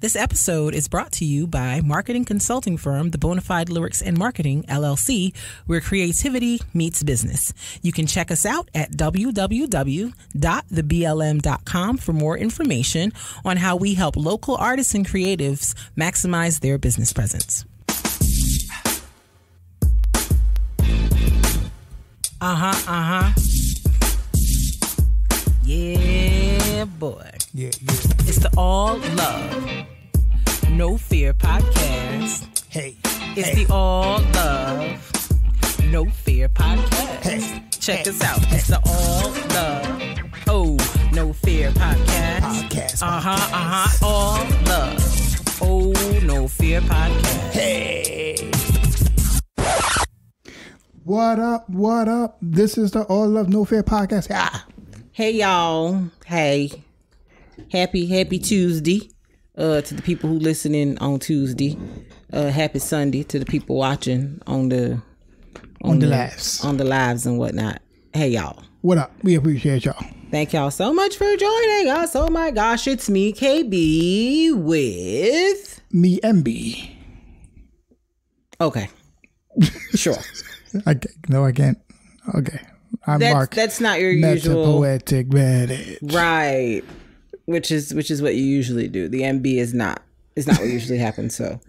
This episode is brought to you by marketing consulting firm The Bonafide Lyrics and Marketing, LLC, where creativity meets business. You can check us out at www.theblm.com for more information on how we help local artists and creatives maximize their business presence. Yeah, boy. Yeah. It's the All Love, No Fear podcast. Hey. It's the All Love, No Fear podcast. Hey. Check us out. It's the All Love, Oh, No Fear podcast. All Love, Oh, No Fear podcast. Hey. What up? This is the All Love No Fear podcast. Hey, y'all. Hey. Happy Tuesday to the people who listening on Tuesday. Happy Sunday to the people watching on the lives and whatnot. Hey, y'all. What up? We appreciate y'all. Thank y'all so much for joining us. Oh my gosh, it's me, KB, with me, MB. Okay. Sure. I can't. Okay. I'm Mark. That's not your usual poetic advantage. Right. Which is what you usually do. The MB is not what usually happens, so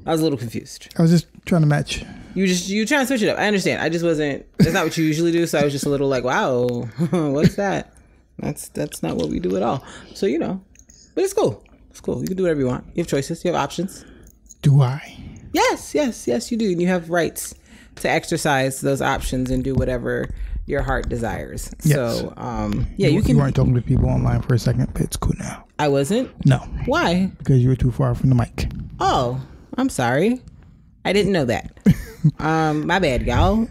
I was a little confused. I was just trying to match. You trying to switch it up. I understand. I just wasn't. That's not what you usually do, so I was just a little like, wow, what's that? That's not what we do at all. So, but it's cool. It's cool. You can do whatever you want. You have choices. You have options. Do I? Yes, you do. And you have rights to exercise those options and do whatever your heart desires. Yes. So, you can. You weren't talking to people online for a second, but it's cool now. I wasn't? No. Why? Because you were too far from the mic. Oh, I'm sorry. I didn't know that. My bad, y'all.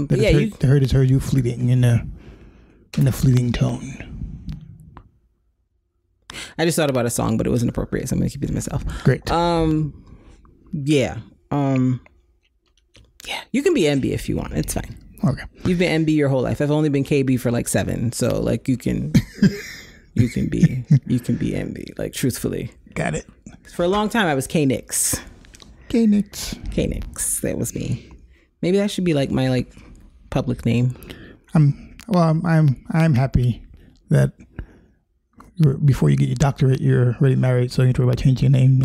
They heard you fleeting in a fleeting tone. I just thought about a song, but it wasn't appropriate, so I'm gonna keep it to myself. Great. Yeah. You can be MB if you want. It's fine. Okay. You've been MB your whole life. I've only been KB for like 7, so like you can be MB. Like truthfully. Got it. For a long time, I was K-Nix. K-Nix. That was me. Maybe that should be like my public name. I'm happy that before you get your doctorate, you're already married, so you don't worry about changing your name.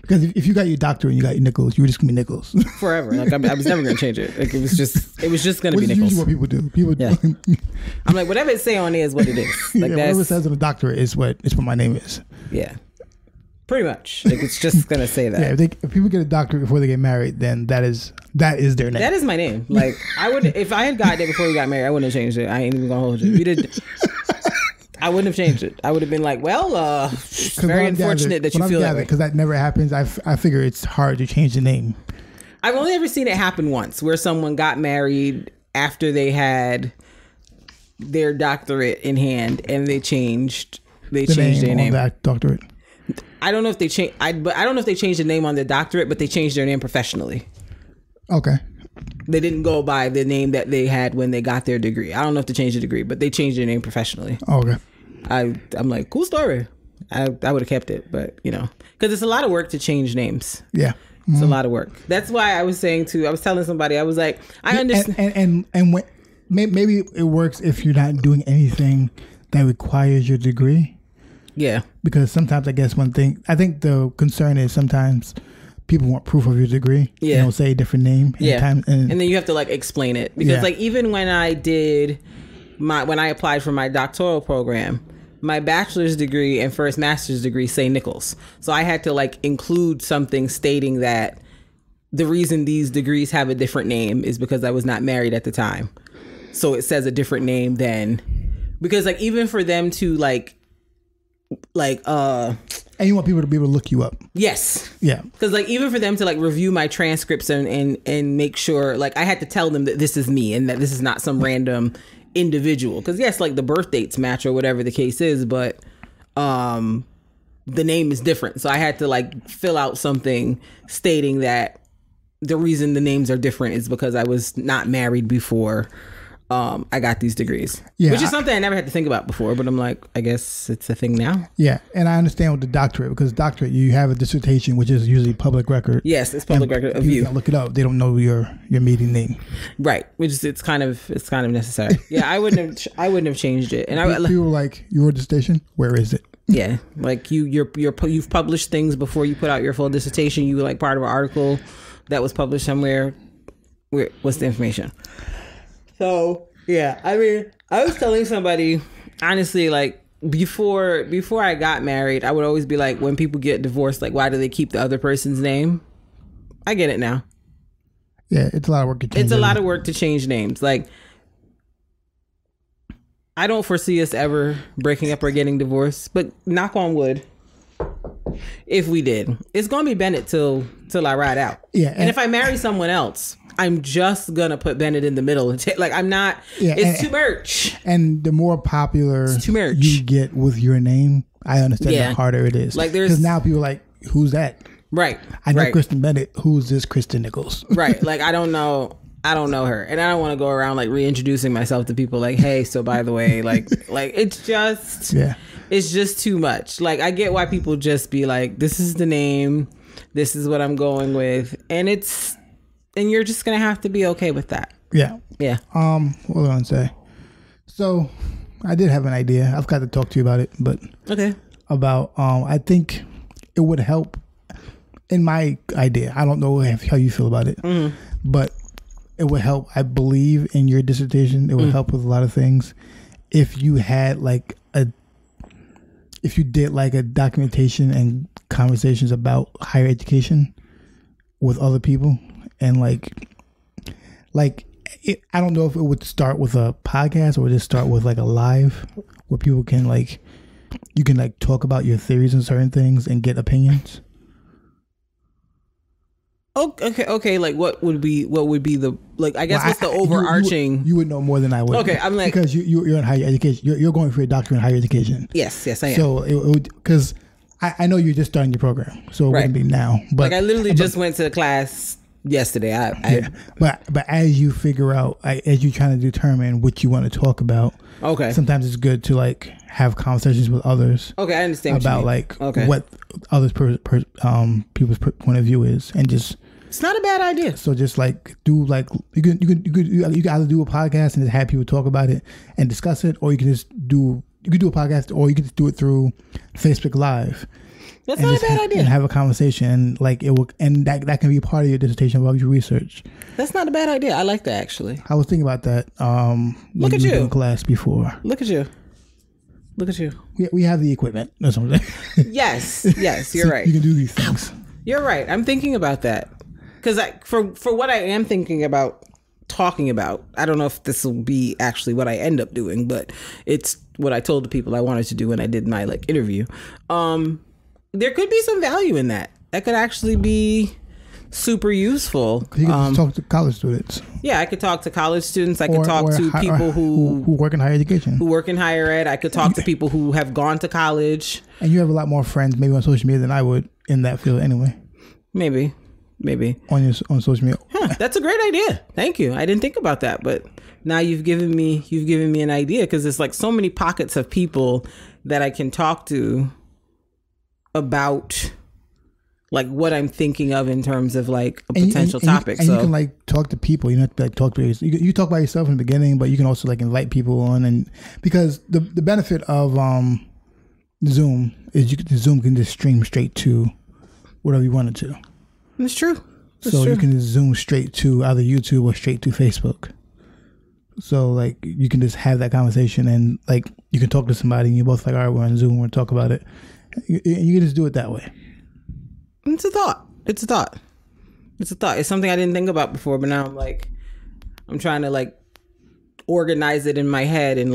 Because if you got your doctorate and you got your Nichols, you were just gonna be Nichols forever. Like I was never gonna change it. Like it was just gonna be Nichols. What people do. Yeah. I'm like, whatever it say on there is what it is. Like whatever it says on the doctorate is what my name is. Yeah. Pretty much. Like it's just gonna say that. Yeah. If people get a doctorate before they get married, then that is their name. That is my name. Like I would, if I had gotten it before we got married, I wouldn't have changed it. I ain't even gonna hold you. I wouldn't have changed it. I would have been like, well, it's very unfortunate that you feel that way. Because that never happens. I figure it's hard to change the name. I've only ever seen it happen once, where someone got married after they had their doctorate in hand, and they changed their name. That doctorate. I don't know if they changed. I don't know if they changed the name on their doctorate, but they changed their name professionally. Okay. They didn't go by the name that they had when they got their degree. I don't know if they changed the degree, but they changed their name professionally. Okay. I'm like, cool story. I would have kept it, but because it's a lot of work to change names. Yeah. Mm-hmm. It's a lot of work. That's why I was telling somebody, I was like, I understand. And when, maybe it works if you're not doing anything that requires your degree. Yeah. Because sometimes I think the concern is sometimes people want proof of your degree. Yeah. They'll say a different name. Yeah. And then you have to explain it. Because even when I applied for my doctoral program, my bachelor's degree and first master's degree say Nichols. So I had to include something stating that the reason these degrees have a different name is because I was not married at the time. So it says a different name than, because even for them to and you want people to be able to look you up. Yes. Yeah. Because even for them to review my transcripts and make sure, I had to tell them that this is me and that this is not some random individual. Because yes, the birth dates match or whatever the case is, but the name is different. So I had to fill out something stating that the reason the names are different is because I was not married before I got these degrees. Yeah, which is something I never had to think about before, but I'm like, I guess it's a thing now. Yeah, and I understand with the doctorate, because doctorate, you have a dissertation, which is usually public record. Yes, it's public record of you. Can't look it up. They don't know your meeting name. Right, which is it's kind of necessary. Yeah, I wouldn't have changed it. And people were like, your dissertation, where is it? Yeah, like you've published things before you put out your full dissertation. You were like part of an article that was published somewhere. What's the information? So yeah, I mean, I was telling somebody, honestly, like before I got married, I would always be like, when people get divorced, like, why do they keep the other person's name? I get it now. Yeah, it's a lot of work to change. It's a lot of work to change names. Like, I don't foresee us ever breaking up or getting divorced, but knock on wood, if we did, it's gonna be Bennett till I ride out. Yeah, and if I marry someone else, I'm just gonna put Bennett in the middle and like I'm not. Yeah, it's too much. And the more popular you get with your name, I understand the harder it is. Like because now people are like, who's that? Right. I know Kristen Bennett. Who's this Kristen Nichols? Right. Like I don't know her, and I don't want to go around like reintroducing myself to people like, hey, so by the way, like it's just it's just too much. Like I get why people just be like, this is the name, this is what I'm going with, and you're just gonna have to be okay with that. Yeah. What was I gonna say? So I did have an idea. I've got to talk to you about it, but about I think it would help. In my idea, I don't know how you feel about it, but it would help. I believe in your dissertation. It would help with a lot of things. If you had if you did like a documentation and conversations about higher education with other people, and I don't know if it would start with a podcast or just start with like a live where people can you can talk about your theories on certain things and get opinions. Okay. Like, what would be the I guess what's the overarching? You would know more than I would. Okay, I'm like because you're in higher education. You're going for a doctorate in higher education. Yes, I am. So it would because I know you're just starting your program, so it wouldn't be now. But I literally just went to class yesterday. But as you figure out, as you're trying to determine what you want to talk about, sometimes it's good to have conversations with others. Okay, I understand about what others people's point of view is, and just. It's not a bad idea. So just do you can either do a podcast and just have people talk about it and discuss it, or you can do a podcast, or you can just do it through Facebook Live. That's not a bad idea. And have a conversation, it will, and that can be part of your dissertation about your research. That's not a bad idea. I like that actually. I was thinking about that. Look at you in class before. Look at you. We have the equipment. That's what I'm saying. Yes, you're so right. You can do these things. You're right. I'm thinking about that. Because for what I am thinking about talking about, I don't know if this will be actually what I end up doing, but it's what I told the people I wanted to do when I did my interview. There could be some value in that. That could actually be super useful. You can talk to college students. Yeah, I could talk to college students. I could talk to people who work in higher education. Who work in higher ed. I could talk to people who have gone to college. And you have a lot more friends maybe on social media than I would in that field anyway. Maybe on social media. That's a great idea. Thank you. I didn't think about that, but now you've given me an idea, because there's so many pockets of people that I can talk to about what I'm thinking of in terms of a potential topic. You can talk to people. You don't have to talk to you talk by yourself in the beginning, but you can also invite people on, and because the benefit of Zoom is Zoom can just stream straight to whatever you wanted to. It's true. You can just zoom straight to either YouTube or straight to Facebook. So you can just have that conversation, and you can talk to somebody and you're both all right, we're on Zoom, we're going to talk about it. You can just do it that way. It's a thought. It's something I didn't think about before, but now I'm trying to organize it in my head, and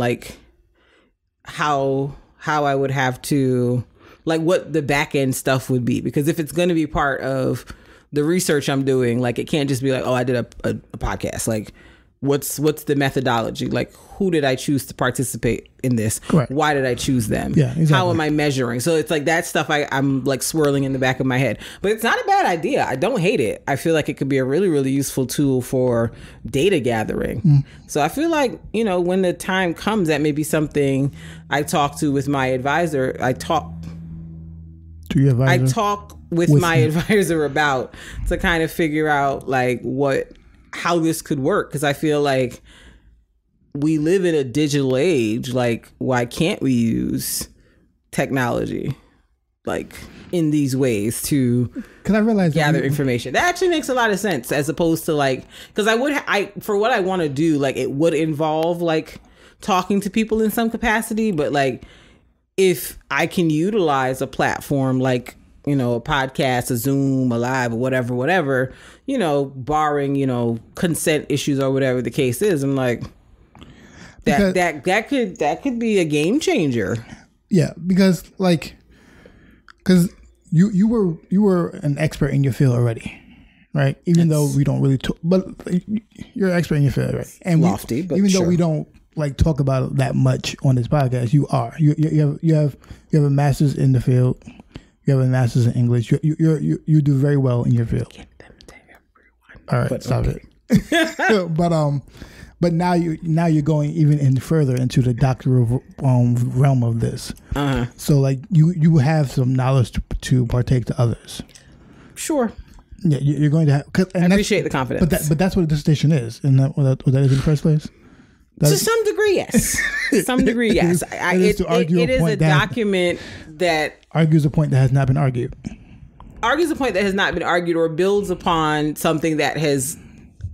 how I would have to what the back end stuff would be, because if it's going to be part of the research I'm doing, it can't just be I did a podcast. What's the methodology? Like, who did I choose to participate in this? Correct. Why did I choose them? Yeah, exactly. How am I measuring? So it's like that stuff I'm like swirling in the back of my head. But it's not a bad idea. I don't hate it. I feel like it could be a really, really useful tool for data gathering. So I feel like, you know, when the time comes, that may be something I talk to with my advisor. I talk with my advisor about, to kind of figure out like how this could work. Because I feel like we live in a digital age. Like, why can't we use technology like in these ways to gather information? That actually makes a lot of sense, as opposed to like, because for what I want to do, like it would involve like talking to people in some capacity, but like if I can utilize a platform like, you know, a podcast, a Zoom, a live, or whatever, you know, barring, you know, consent issues or whatever the case is, I'm like, that could be a game changer. Yeah, because you were an expert in your field already, right? Even though we don't really talk, but you're an expert in your field already. And lofty, but even sure. though we don't like talk about it that much on this podcast, you are. You have a master's in the field. You have a master's in English. You do very well in your field. Get them to everyone. All right, stop it. But now you're going even in further into the doctoral realm of this. So like you have some knowledge to partake to others. Sure. Yeah, you're going to have. I appreciate the confidence. But that's what a dissertation is, and what that is in the first place. To some degree, yes. To some degree, yes. It is a document that argues a point that has not been argued. Argues a point that has not been argued, or builds upon something that has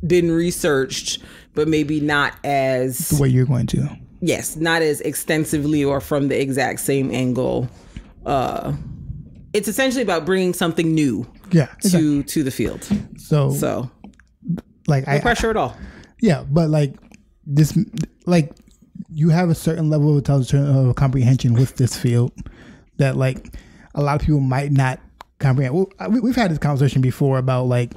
been researched, but maybe not as the way you're going to. Yes, not as extensively or from the exact same angle. It's essentially about bringing something new. Yeah, to the field. So like no pressure at all. Yeah, but like this, like you have a certain level of intelligence of comprehension with this field that like a lot of people might not comprehend. Well, we've had this conversation before about like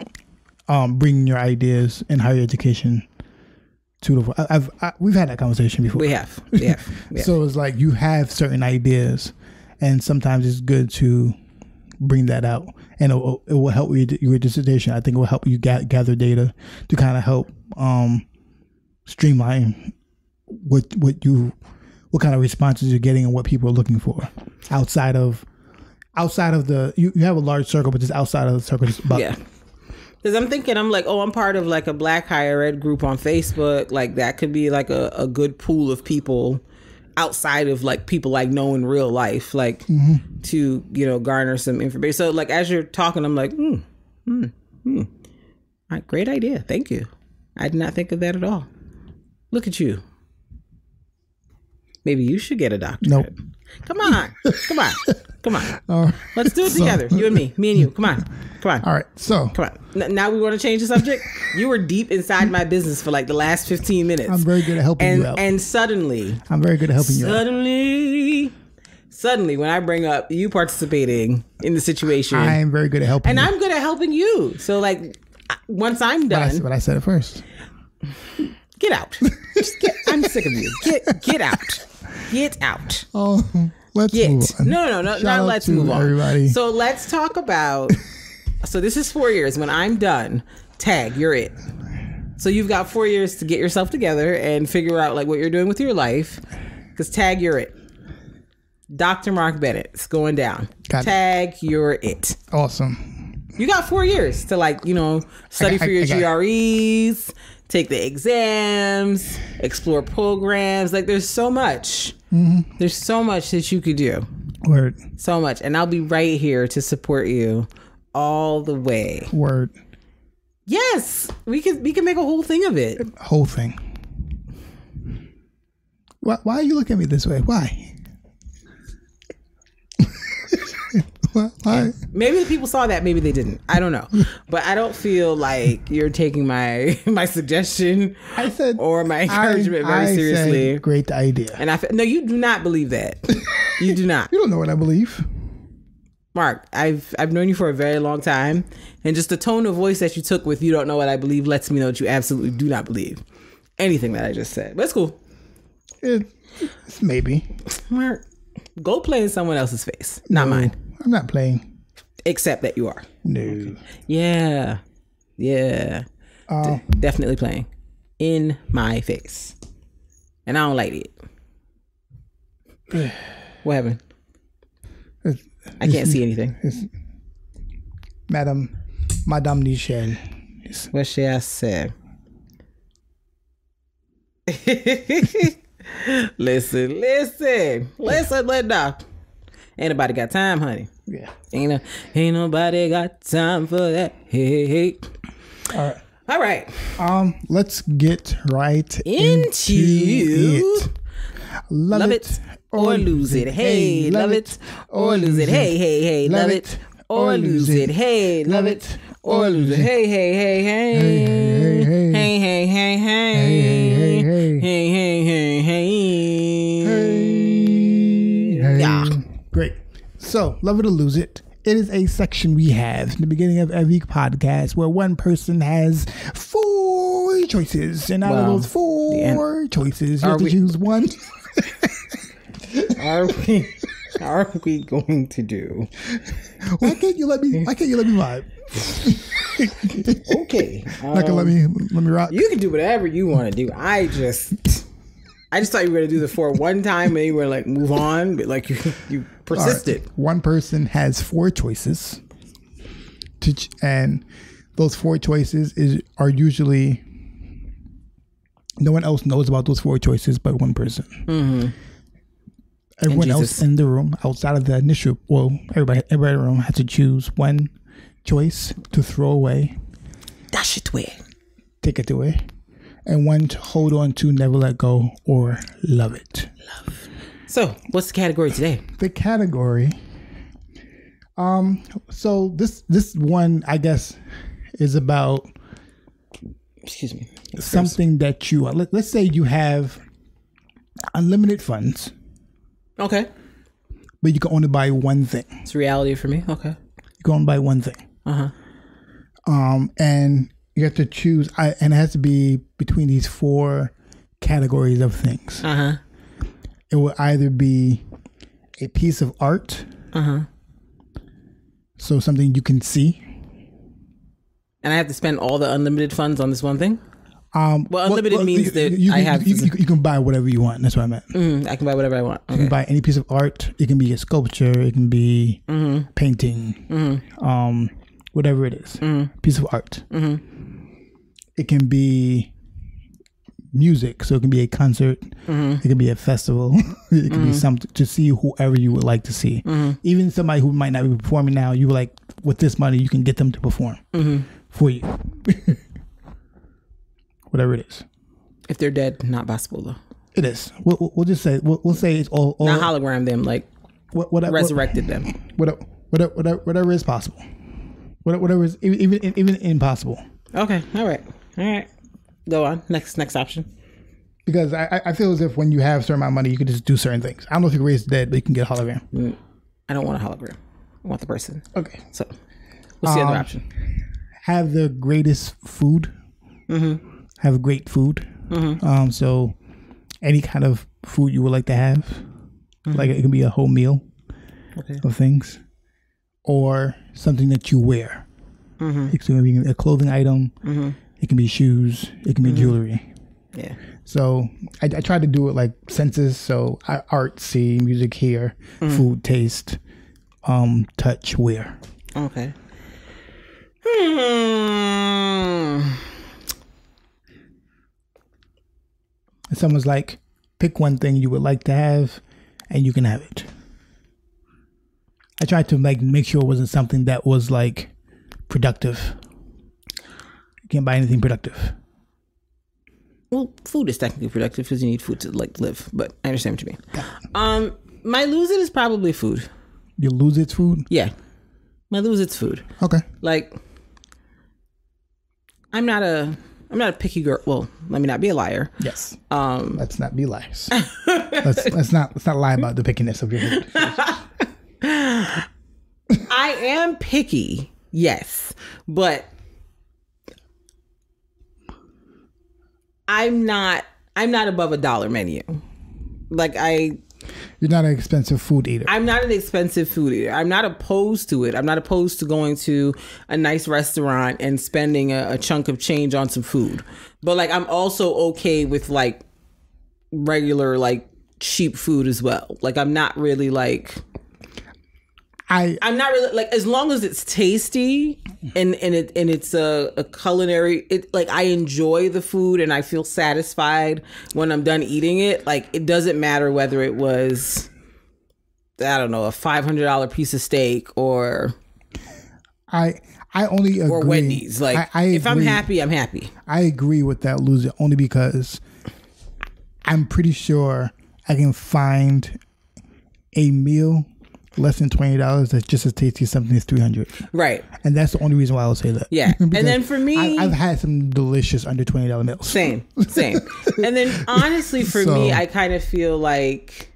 bringing your ideas in higher education to the. We've had that conversation before. We have. Yeah. So it's like you have certain ideas, and sometimes it's good to bring that out, and it will help your dissertation. I think it will help you gather data to kind of help streamline what kind of responses you're getting and what people are looking for outside of the you have a large circle, but just outside of the circle. Yeah. Because I'm like, I'm part of like a Black higher ed group on Facebook. Like that could be like a good pool of people outside of like people I know in real life, like to, you know, garner some information. So like as you're talking, I'm like, all right, great idea. Thank you. I did not think of that at all. Look at you. Maybe you should get a doctorate. Nope. Come on. Let's do it together. You and me and you. Come on. All right. So come on. Now we want to change the subject. You were deep inside my business for like the last 15 minutes. I'm very good at helping you out. And suddenly, I'm very good at helping you out. Suddenly, when I bring up you participating in the situation, I am very good at helping and you. I'm good at helping you. So like, once I'm done, but I said it first. Get out. I'm sick of you. Get out. Get out. Oh, let's move on. No. Now let's move on. Everybody. So let's talk about. So this is 4 years. When I'm done, tag, you're it. So you've got 4 years to get yourself together and figure out like what you're doing with your life. Because tag, you're it. Dr. Mark Bennett, it's going down. Tag, you're it. Awesome. You got 4 years to like, you know, study for your GREs, take the exams, explore programs. Like there's so much. There's so much that you could do. Word. So much. And I'll be right here to support you all the way. Word. Yes. We can make a whole thing of it. Whole thing. Why are you looking at me this way? Why? Why? Maybe the people saw that, maybe they didn't. I don't know. But I don't feel like you're taking my suggestion or my encouragement very seriously. Great idea. And no, you do not believe that. You do not. You don't know what I believe. Mark, I've known you for a very long time, and just the tone of voice that you took with "you don't know what I believe" lets me know that you absolutely do not believe. anything that I just said. But it's cool. It's maybe. Mark, go play in someone else's face, not mine. I'm not playing. Except that you are. No. Yeah. Definitely playing in my face, and I don't like it. What happened? I can't see anything. Madame Michelle. What should I say? Listen, Linda. Ain't nobody got time, honey. Yeah. Ain't nobody got time for that. Hey. All right. Let's get right into it. Love it or lose it. Hey, love it or lose it. Hey, love it or lose it. Hey, love it or lose it. Hey. Yeah. Great. So, love it or lose it. It is a section we have in the beginning of every podcast where one person has 4 choices, and out of those 4 choices, you have to choose one. Are we going to do? Why can't you let me vibe? Okay. Not gonna let me rock. You can do whatever you want to do. I just thought you were gonna do the 4 one time and you were like move on, but like you persisted. Right. One person has 4 choices, and those 4 choices are usually no one else knows about those 4 choices but one person. Mm-hmm. Everyone else in the room, outside of the initial, everybody in the room has to choose one choice to throw away. Dash it away. Take it away. And one to hold on to, never let go, or love it. So, what's the category today? The category. So this one, I guess, is about. Excuse me. Something that you. Let's say you have unlimited funds. Okay. But you can only buy one thing. It's reality for me. Okay. You can only buy one thing. And you have to choose, and it has to be between these 4 categories of things. It will either be a piece of art, so something you can see. And I have to spend all the unlimited funds on this one thing? Unlimited means that you can buy whatever you want. That's what I meant. I can buy whatever I want. Okay. You can buy any piece of art. It can be a sculpture. It can be painting. Whatever it is. Piece of art. It can be music. So it can be a concert. It can be a festival. It can be something to see whoever you would like to see. Even somebody who might not be performing now, you like, with this money, you can get them to perform for you. Whatever it is. If they're dead, not possible though. It is. We'll just say we'll say it's all not hologram them, like resurrected them. Whatever is possible. Whatever is even impossible. Okay. All right. Go on. Next option. Because I feel as if when you have a certain amount of money, you can just do certain things. I don't know if you can raise the dead, but you can get a hologram. I don't want a hologram. I want the person. Okay. So what's the other option? Have the greatest food. Have great food. So any kind of food you would like to have, like it can be a whole meal of things, or something that you wear. It can be a clothing item. It can be shoes. It can be jewelry. Yeah. So I tried to do it like senses. So art, see, music, hear, food, taste, touch, wear. Okay. And someone's like, pick one thing you would like to have, and you can have it. I tried to make sure it wasn't something that was like productive. You can't buy anything productive. Well, food is technically productive because you need food to like live, but I understand what you mean. My lose it is probably food. You lose it's food? Yeah. My lose it's food. Okay. Like, I'm not a picky girl. Well, let me not be a liar. Yes. Let's not be liars. let's not lie about the pickiness of your food. I am picky, yes, but I'm not above $1 menu. Like You're not an expensive food eater. I'm not an expensive food eater. I'm not opposed to it. I'm not opposed to going to a nice restaurant and spending a chunk of change on some food. But like, I'm also okay with like regular, like cheap food as well. Like, I'm not really like, I'm not really like, as long as it's tasty and it's a culinary, like I enjoy the food and I feel satisfied when I'm done eating it. Like, it doesn't matter whether it was, I don't know, a $500 piece of steak or I only agree. Or Wendy's. Like, if I'm happy, I'm happy. I agree with that, Loser, only because I'm pretty sure I can find a meal less than $20 that's just as tasty as something that's $300. Right. And that's the only reason why I'll say that. Yeah. And then for me, I've had some delicious under $20 meals. Same. And then honestly, for me, I kind of feel like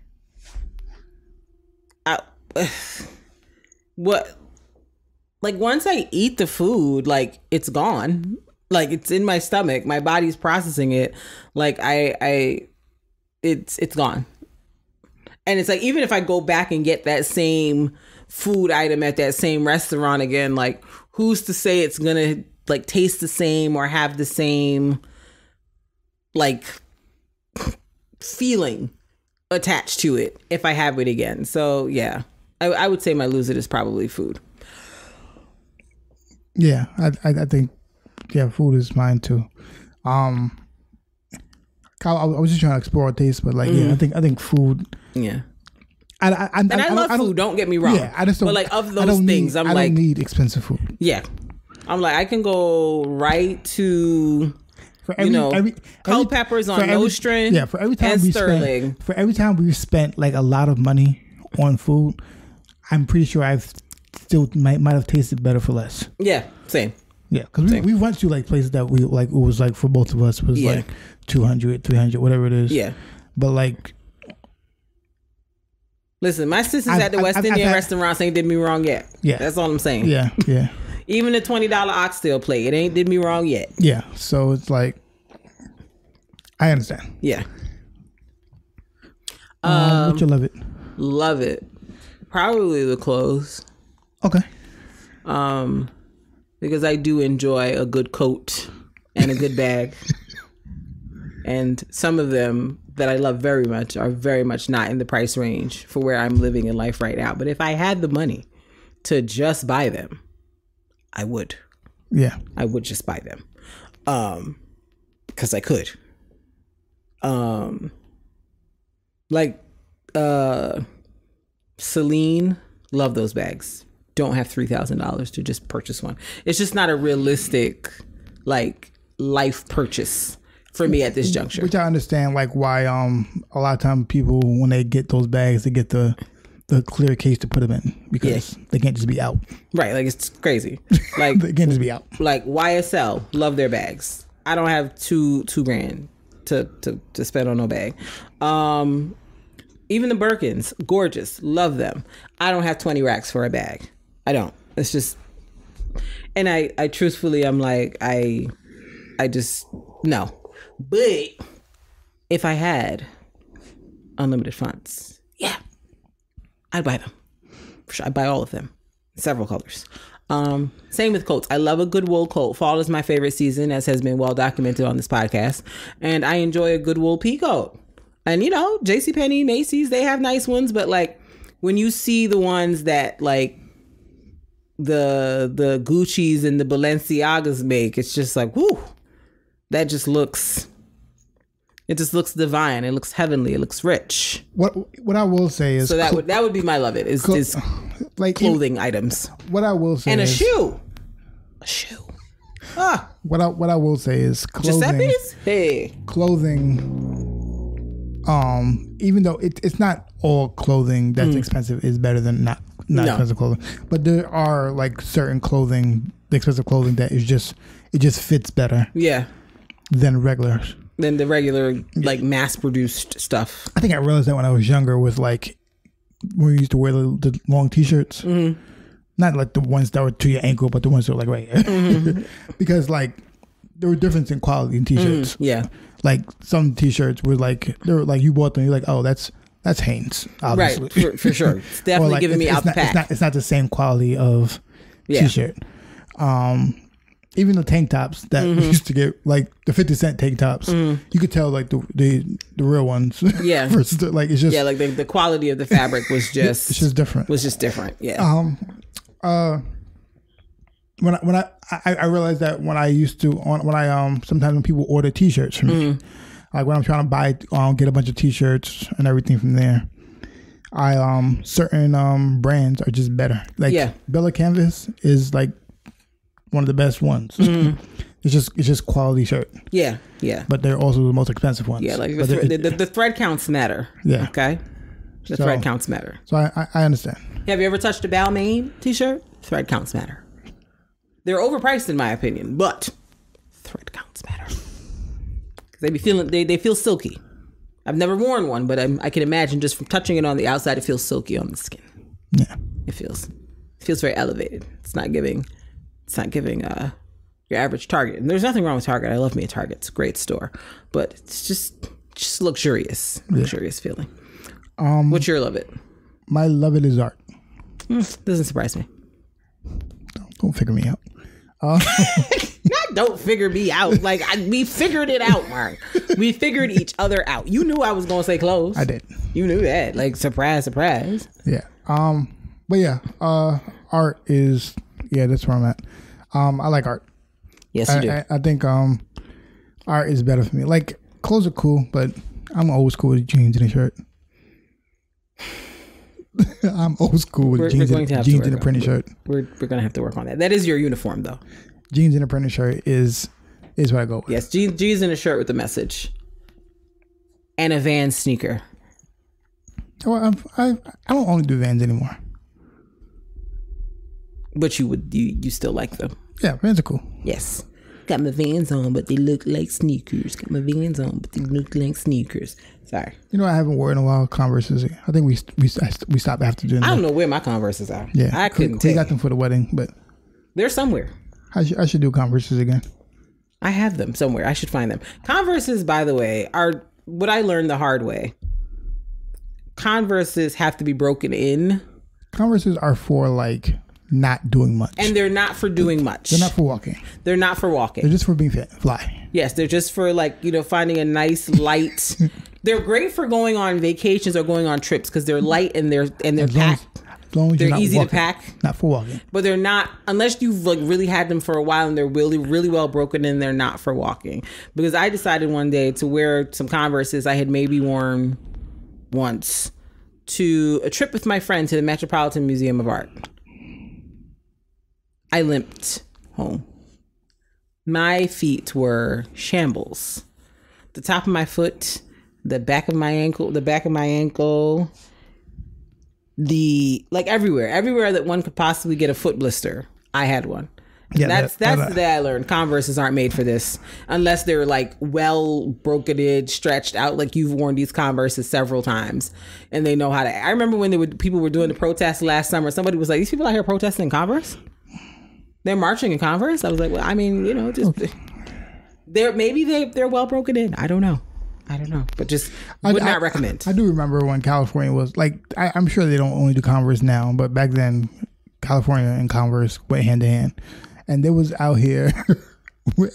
once I eat the food, like it's gone. Like it's in my stomach. My body's processing it. Like it's gone. And it's like, even if I go back and get that same food item at that same restaurant again, like who's to say it's gonna like taste the same or have the same like feeling attached to it if I have it again. So yeah, I would say my loser is probably food. Yeah, I think food is mine too. I was just trying to explore taste, but like I think food. Yeah. I love food. Don't get me wrong. Yeah, I just don't. But like of those things, I don't need expensive food. Yeah, I'm like I can go right to Culpeppers on Nostrand. Yeah, for every time and Sterling. For every time we've spent like a lot of money on food, I'm pretty sure I've still might have tasted better for less. Yeah, same. Yeah, because we went to like places that we like. It was like for both of us was like 200, 300, whatever it is. Yeah, but like. Listen, my sisters at the West Indian restaurants ain't did me wrong yet. Yeah. That's all I'm saying. Yeah, yeah. Even the $20 oxtail plate, it ain't did me wrong yet. Yeah, so it's like, I understand. Yeah. What you love it? Love it. Probably the clothes. Okay. Because I do enjoy a good coat and a good bag. And some of them that I love very much are very much not in the price range for where I'm living in life right now. But if I had the money to just buy them, I would. Yeah. I would just buy them. Because I could. Celine, love those bags. Don't have $3,000 to just purchase one. It's just not a realistic, like, life purchase for me at this juncture. Which I understand, like, why a lot of times people, when they get those bags, they get the clear case to put them in because they can't just be out. Right, like it's crazy. Like they can't just be out. Like YSL, love their bags. I don't have $2,000 to spend on no bag. Even the Birkins, gorgeous, love them. I don't have 20 racks for a bag. I don't. It's just, and I truthfully, I'm like, I just, no. But if I had unlimited funds, yeah, I'd buy them. For sure, I'd buy all of them. Several colors. Same with coats. I love a good wool coat. Fall is my favorite season, as has been well documented on this podcast. And I enjoy a good wool pea coat. And you know, JCPenney, Macy's, they have nice ones, but like when you see the ones that like the Gucci's and the Balenciagas make, it's just like, whoo, that just looks, it just looks divine. It looks heavenly. It looks rich. What I will say is, so that would be my love it is like clothing items. What I will say and is, a shoe. Ah, what I will say is clothing. Giuseppe's? Hey, clothing. Even though it's not all clothing that's expensive is better than not expensive clothing, but there are like certain clothing, the expensive clothing that is just fits better. Yeah. Than regular. Than the regular like mass produced stuff. I think I realized that when I was younger with like when we used to wear the long t-shirts. Mm-hmm. Not like the ones that were to your ankle, but the ones that were like right here. Mm-hmm. Because like there were differences in quality in t-shirts. Yeah. Like some t-shirts were like, they were like, you bought them, you're like, oh, that's Hanes, obviously. Right, for sure. It's definitely like, giving me out the pack. It's not the same quality of t-shirt. Even the tank tops that we used to get, like the 50-cent tank tops, you could tell like the real ones. Yeah. Versus like it's just like the quality of the fabric was just it's just different. Was just different. Yeah. When I realized that when I sometimes when people order t-shirts from me, like when I'm trying to buy get a bunch of t-shirts and everything from there, I certain brands are just better. Like Bella Canvas is like one of the best ones. It's just quality shirt. Yeah. But they're also the most expensive ones. Yeah, like the thread counts matter. Yeah. Okay. The thread counts matter. So I understand. Have you ever touched a Balmain t-shirt? Thread counts matter. They're overpriced in my opinion, but thread counts matter. They feel silky. I've never worn one, but I can imagine just from touching it on the outside, it feels silky on the skin. Yeah, it feels very elevated. It's not giving your average Target. And there's nothing wrong with Target. I love me a Target. It's a great store, but it's just luxurious feeling. What's your love it? My love it is art. Doesn't surprise me. Don't figure me out. Don't figure me out. Like we figured it out, Mark. We figured each other out. You knew I was gonna say clothes. I did. You knew that. Like surprise. Yeah. But yeah. Art is that's where I'm at. I like art. Yes, you do. I think art is better for me. Like clothes are cool, but I'm old school with jeans and a shirt. I'm old school with jeans and a printed shirt. We're gonna have to work on that. That is your uniform, though. Jeans and a printed shirt is what I go with. Yes, jeans and a shirt with a message, and a Vans sneaker. Well, I don't only do Vans anymore. But you still like them? Yeah, Vans are cool. Yes. Got my Vans on, but they look like sneakers. Got my Vans on, but they look like sneakers. Sorry. You know, I haven't worn in a while. Converses. I think we stopped after doing. I don't know where my Converses are. Yeah, I couldn't tell. We got them for the wedding, but they're somewhere. I should do Converses again. I have them somewhere. I should find them. Converses, by the way, are what I learned the hard way. Converses have to be broken in. Converses are for like not doing much. And they're not for doing much. They're not for walking. They're not for walking. They're just for being fly. Yes, they're just for like, finding a nice light. They're great for going on vacations or going on trips because they're light and they're packed. As long as they're easy walking, to pack. Not for walking. But they're not, unless you've like really had them for a while and they're really, really well broken in, they're not for walking. Because I decided one day to wear some Converses I had maybe worn once to a trip with my friend to the Metropolitan Museum of Art. I limped home. My feet were shambles. The top of my foot, the back of my ankle, everywhere that one could possibly get a foot blister, I had one. Yeah, that's the day I learned Converses aren't made for this unless they're like well broketed, stretched out. Like you've worn these Converses several times and they know how to. I remember when people were doing the protests last summer. Somebody was like, "These people out here protesting in Converse? They're marching in Converse?" I was like, "Well, I mean, they're well broken in. I don't know, but just would not recommend." I do remember when California was like, I'm sure they don't only do Converse now, but back then, California and Converse went hand to hand, and they was out here at we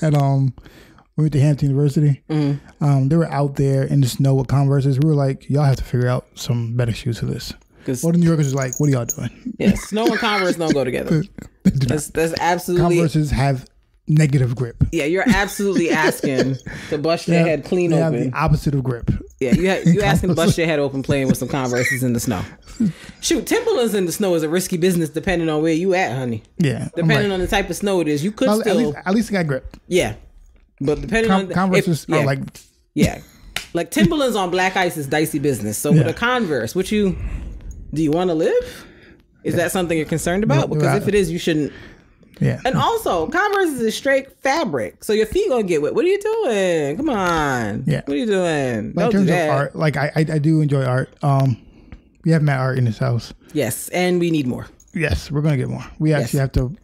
went to Hampton University. Mm-hmm. They were out there in the snow with Converses. We were like, y'all have to figure out some better shoes for this. Well, the New Yorkers was like, what are y'all doing? Yeah, snow and Converse don't go together. That's absolutely. Converses have negative grip. Yeah, you're absolutely asking to bust your head clean open. They have the opposite of grip. Yeah, you asking to bust your head open playing with some Converses in the snow. Shoot, Timberlands in the snow is a risky business depending on where you at, honey. Yeah. Depending on the type of snow it is, you could still. At least it got grip. Yeah. But depending on Converses are like. Yeah. Like Timberlands on black ice is dicey business. So with a Converse, do you want to live? Is that something you're concerned about? Because if it is, you shouldn't. Yeah. And also, Converse is a straight fabric, so your feet gonna get wet. What are you doing? Come on. Yeah. What are you doing? Don't do that. Of art, like I do enjoy art. We have mad art in this house. Yes, and we need more. Yes, we're gonna get more. We actually have to.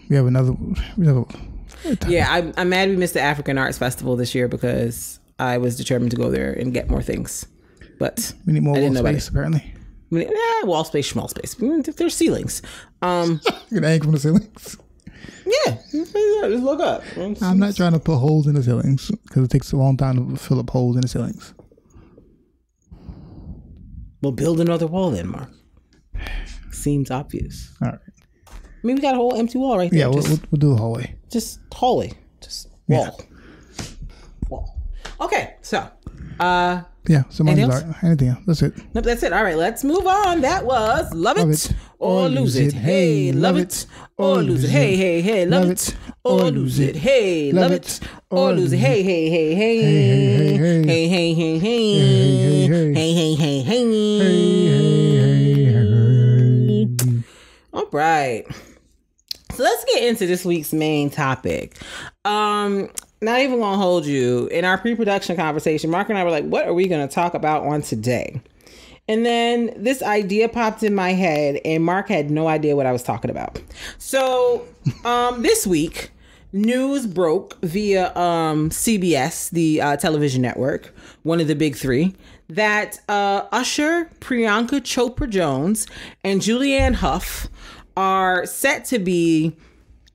We have another. Yeah, I'm mad we missed the African Arts Festival this year because I was determined to go there and get more things. But we need more wall space, apparently. Wall space, small space. There's ceilings. You're gonna hang from the ceilings? Yeah, just look up. I'm not trying to put holes in the ceilings because it takes a long time to fill up holes in the ceilings. Well, build another wall then, Mark. Seems obvious. All right. I mean, we got a whole empty wall right there. Yeah, we'll do a hallway. Just hallway. Just wall. Yeah. Wall. Okay, so. Yeah, so anything else? That's it. Nope, that's it. All right, let's move on. That was Love It or Lose It. Hey, love it or lose it. Hey, hey, hey, love it or lose it. Hey, love it or lose it. Hey, hey, hey, hey. Hey, hey, hey, hey. Hey, hey, hey, hey. All right. So let's get into this week's main topic. Not even gonna hold you. In our pre-production conversation, Mark and I were like, what are we gonna talk about on today? And then this idea popped in my head and Mark had no idea what I was talking about. So this week, news broke via CBS, the television network, one of the big three, that Usher, Priyanka Chopra Jones, and Julianne Hough are set to be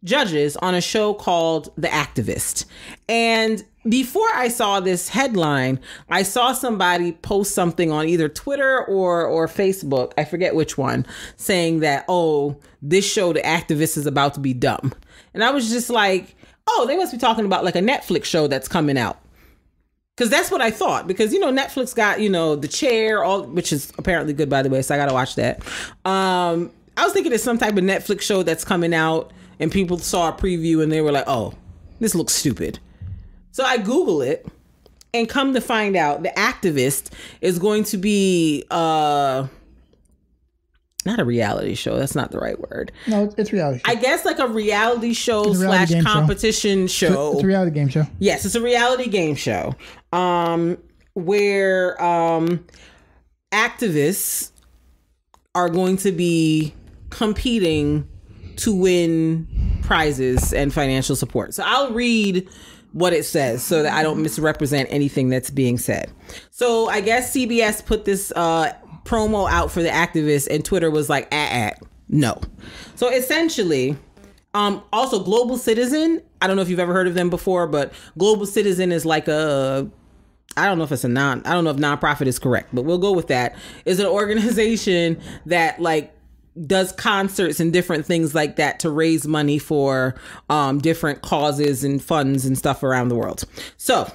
judges on a show called The Activist. And before I saw this headline, I saw somebody post something on either Twitter or Facebook, I forget which one, saying that, oh, this show, The Activist, is about to be dumb. And I was just like, oh, they must be talking about like a Netflix show that's coming out. Because that's what I thought. Because, you know, Netflix got, you know, The Chair, which is apparently good, by the way, so I got to watch that. I was thinking it's some type of Netflix show that's coming out. And people saw a preview and they were like, oh, this looks stupid. So I Google it and come to find out The Activist is going to be not a reality show. That's not the right word. No, it's reality show. I guess like a reality show slash competition show. It's a reality game show. Yes, it's a reality game show where activists are going to be competing to win prizes and financial support. So I'll read what it says so that I don't misrepresent anything that's being said. So I guess CBS put this promo out for The Activist and Twitter was like, no. So essentially, also Global Citizen, I don't know if you've ever heard of them before, but Global Citizen is like I don't know if nonprofit is correct, but we'll go with that. Is an organization that like does concerts and different things like that to raise money for different causes and funds and stuff around the world. So,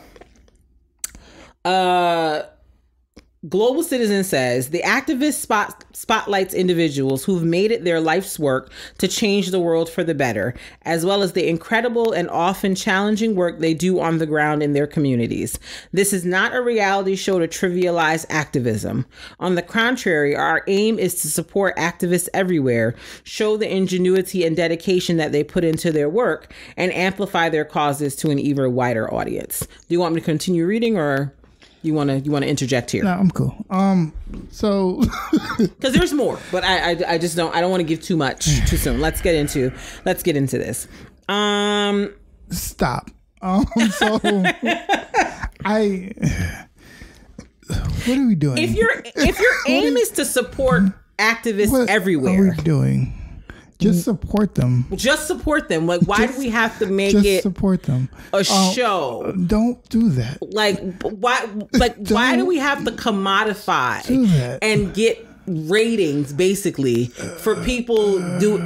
Global Citizen says the activist spotlights individuals who've made it their life's work to change the world for the better, as well as the incredible and often challenging work they do on the ground in their communities. This is not a reality show to trivialize activism. On the contrary, our aim is to support activists everywhere, show the ingenuity and dedication that they put into their work, and amplify their causes to an even wider audience. Do you want me to continue reading or... You want to interject here? No, I'm cool. So because there's more, but I just don't want to give too much too soon. Let's get into this. Stop. So what are we doing? If your aim is to support activists everywhere, what are we doing? Just support them. Just support them. Like, why do we have to make it support them a show? Don't do that. Like, why? Like, why do we have to commodify and get ratings basically for people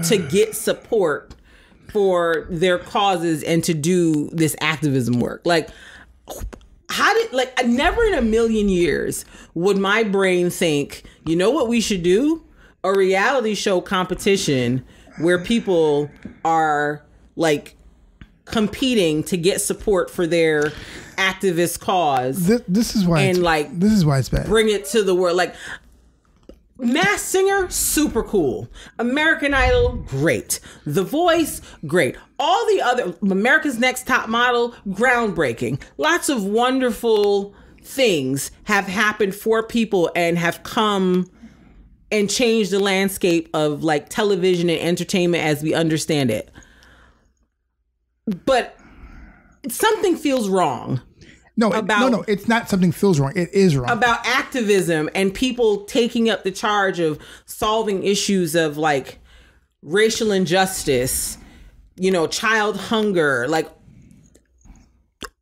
to get support for their causes and to do this activism work? Like, never in a million years would my brain think, you know what we should do? A reality show competition where people are like competing to get support for their activist cause. This is why it's bad. Bring it to the world. Like, Masked Singer, super cool. American Idol, great. The Voice, great. All the other, America's Next Top Model, groundbreaking. Lots of wonderful things have happened for people and have come and change the landscape of like television and entertainment as we understand it. But something feels wrong. No, it's not something feels wrong. It is wrong. About activism and people taking up the charge of solving issues of like racial injustice, child hunger, like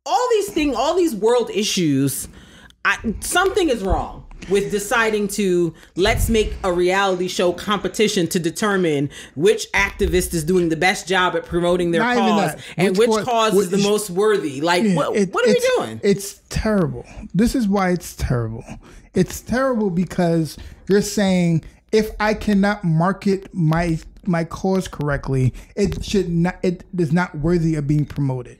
all these world issues. Something is wrong with deciding to let's make a reality show competition to determine which activist is doing the best job at promoting their cause and which cause is the most worthy. Like, what are we doing? It's terrible. This is why it's terrible. It's terrible because you're saying if I cannot market my cause correctly, it is not worthy of being promoted.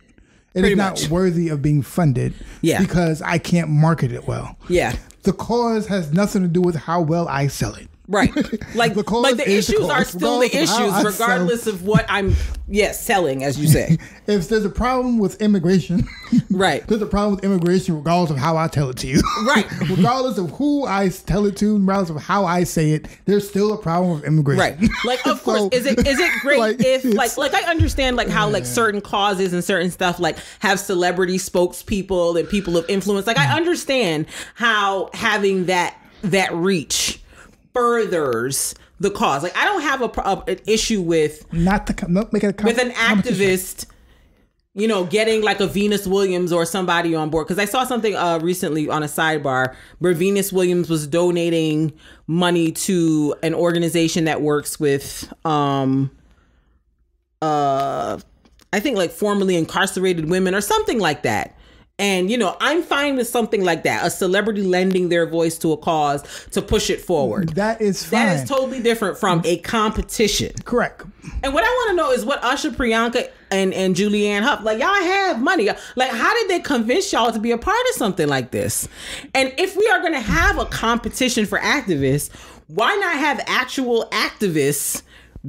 It is not worthy of being funded because I can't market it well. Yeah. The cause has nothing to do with how well I sell it. Right. Like the issues are still the issues regardless of what I'm selling, as you say. If there's a problem with immigration, right. There's a problem with immigration regardless of how I tell it to you. Right. Regardless of who I tell it to, regardless of how I say it, there's still a problem with immigration. Right. Like of course, is it great if like I understand like how like certain causes and certain stuff like have celebrity spokespeople and people of influence. Like I understand how having that reach furthers the cause. Like I don't have an issue with with an activist, getting like a Venus Williams or somebody on board. Because I saw something recently on a sidebar where Venus Williams was donating money to an organization that works with, I think like formerly incarcerated women or something like that. And, I'm fine with something like that. A celebrity lending their voice to a cause to push it forward. That is fine. That is totally different from a competition. Correct. And what I want to know is what Usher, Priyanka, and Julianne Hough, like, y'all have money. Like, how did they convince y'all to be a part of something like this? And if we are going to have a competition for activists, why not have actual activists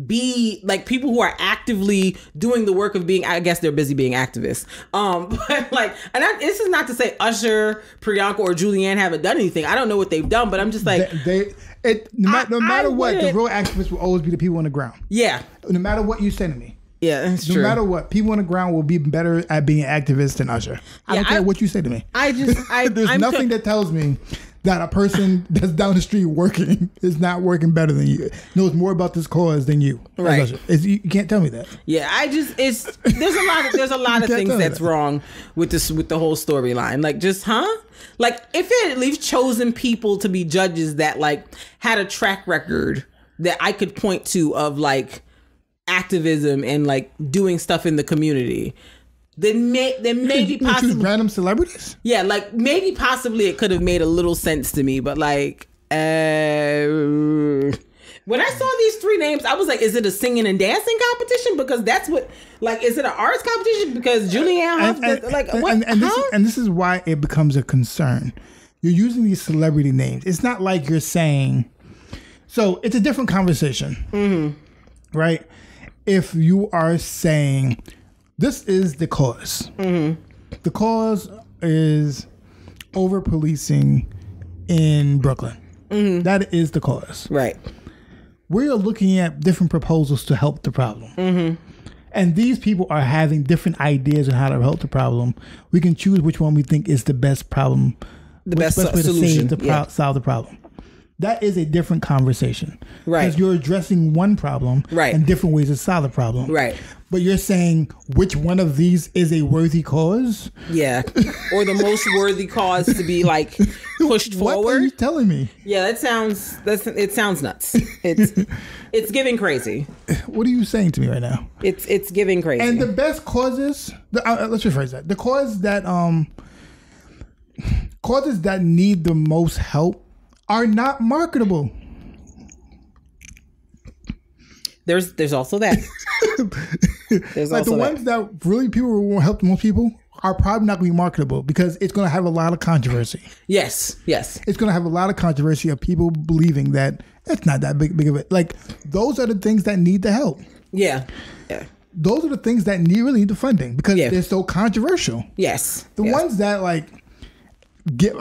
be like people who are actively doing the work of being, I guess they're busy being activists. But like, this is not to say Usher, Priyanka, or Julianne haven't done anything. I don't know what they've done, but I'm just like, no matter what, the real activists will always be the people on the ground. Yeah. No matter what you say to me. Yeah, that's true. No matter what, people on the ground will be better at being activists than Usher. I don't care what you say to me. There's nothing that tells me that a person that's down the street working is not working better than you, knows more about this cause than you. Right. You can't tell me that. Yeah, there's a lot of things that's wrong with the whole storyline. Like like if it at least chosen people to be judges that like had a track record that I could point to of like activism and like doing stuff in the community, then maybe possibly choose random celebrities. Yeah, like maybe possibly it could have made a little sense to me, but like when I saw these three names, I was like, is it a singing and dancing competition? Because that's what, like, is it an arts competition? Because Julianne Hough, this is why it becomes a concern. You're using these celebrity names. It's not like you're saying, so it's a different conversation, right? If you are saying, this is the cause. The cause is over policing in Brooklyn. That is the cause. Right. We're looking at different proposals to help the problem. And these people are having different ideas on how to help the problem. We can choose which one we think is the best problem, the best solution to solve the problem. That is a different conversation. Right. Because you're addressing one problem and different ways to solve the problem. Right. But you're saying which one of these is a worthy cause? Yeah. Or the most worthy cause to be like pushed forward. What are you telling me? Yeah, it sounds nuts. It's giving crazy. What are you saying to me right now? It's giving crazy. And the best causes, let's rephrase that. The causes that need the most help are not marketable. There's also that. There's like also the ones that really people will help the most people are probably not going to be marketable because it's going to have a lot of controversy. Yes. It's going to have a lot of controversy of people believing that it's not that big of it. Like those are the things that need the help. Yeah. Those are the things that really need the funding because they're so controversial. Yes. The ones that like get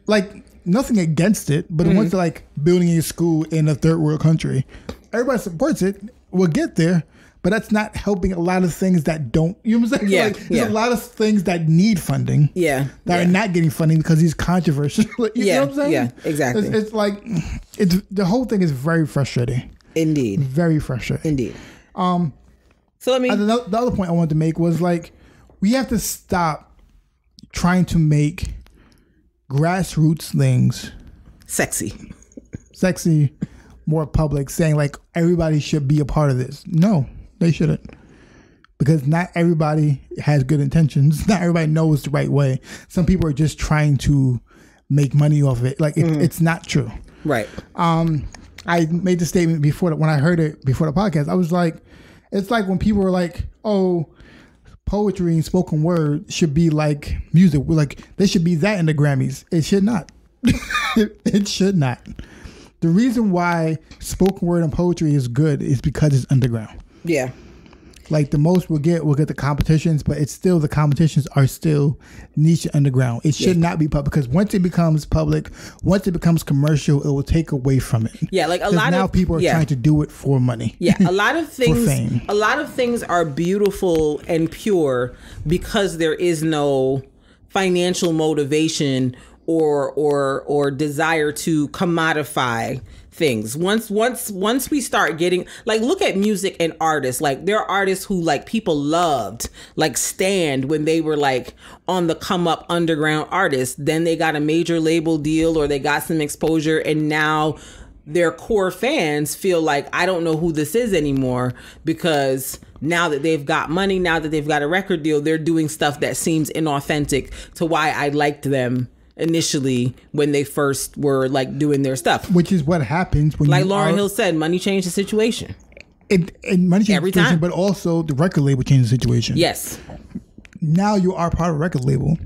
like nothing against it, but the ones that like building a school in a third world country, everybody supports it. We'll get there, but that's not helping a lot of things that don't. You know what I'm saying? Yeah, Like, there's a lot of things that need funding. Yeah, that are not getting funding because he's controversial. You know what I'm saying? Yeah, exactly. It's like the whole thing is very frustrating. Indeed, very frustrating. Indeed. So let me. The other point I wanted to make was like we have to stop trying to make grassroots things sexy, more public, saying like everybody should be a part of this. No, they shouldn't. Because not everybody has good intentions. Not everybody knows the right way. Some people are just trying to make money off of it. Like it's not true. Right. I made the statement before when I heard it before the podcast. I was like, it's like when people were like, "Oh, poetry and spoken word should be like music. We're like, they should be that in the Grammys." It should not. It should not. The reason why spoken word and poetry is good is because it's underground. Yeah. Like the most we'll get the competitions, but it's still the competitions are still niche underground. It should not be public because once it becomes public, once it becomes commercial, it will take away from it. Yeah, like a lot now of people are trying to do it for money. Yeah, a lot of things. For fame. A lot of things are beautiful and pure because there is no financial motivation or desire to commodify things. Once we start getting like, look at music and artists. Like there are artists who like people loved, like Stand when they were like on the come up underground artists. Then they got a major label deal or they got some exposure, and now their core fans feel like, I don't know who this is anymore, because now that they've got money, now that they've got a record deal, they're doing stuff that seems inauthentic to why I liked them initially when they first were like doing their stuff. Which is what happens when, like Lauryn Hill said, money changed the situation. And money changed every the situation, time. but also the record label changed the situation. Yes. Now you are part of a record label.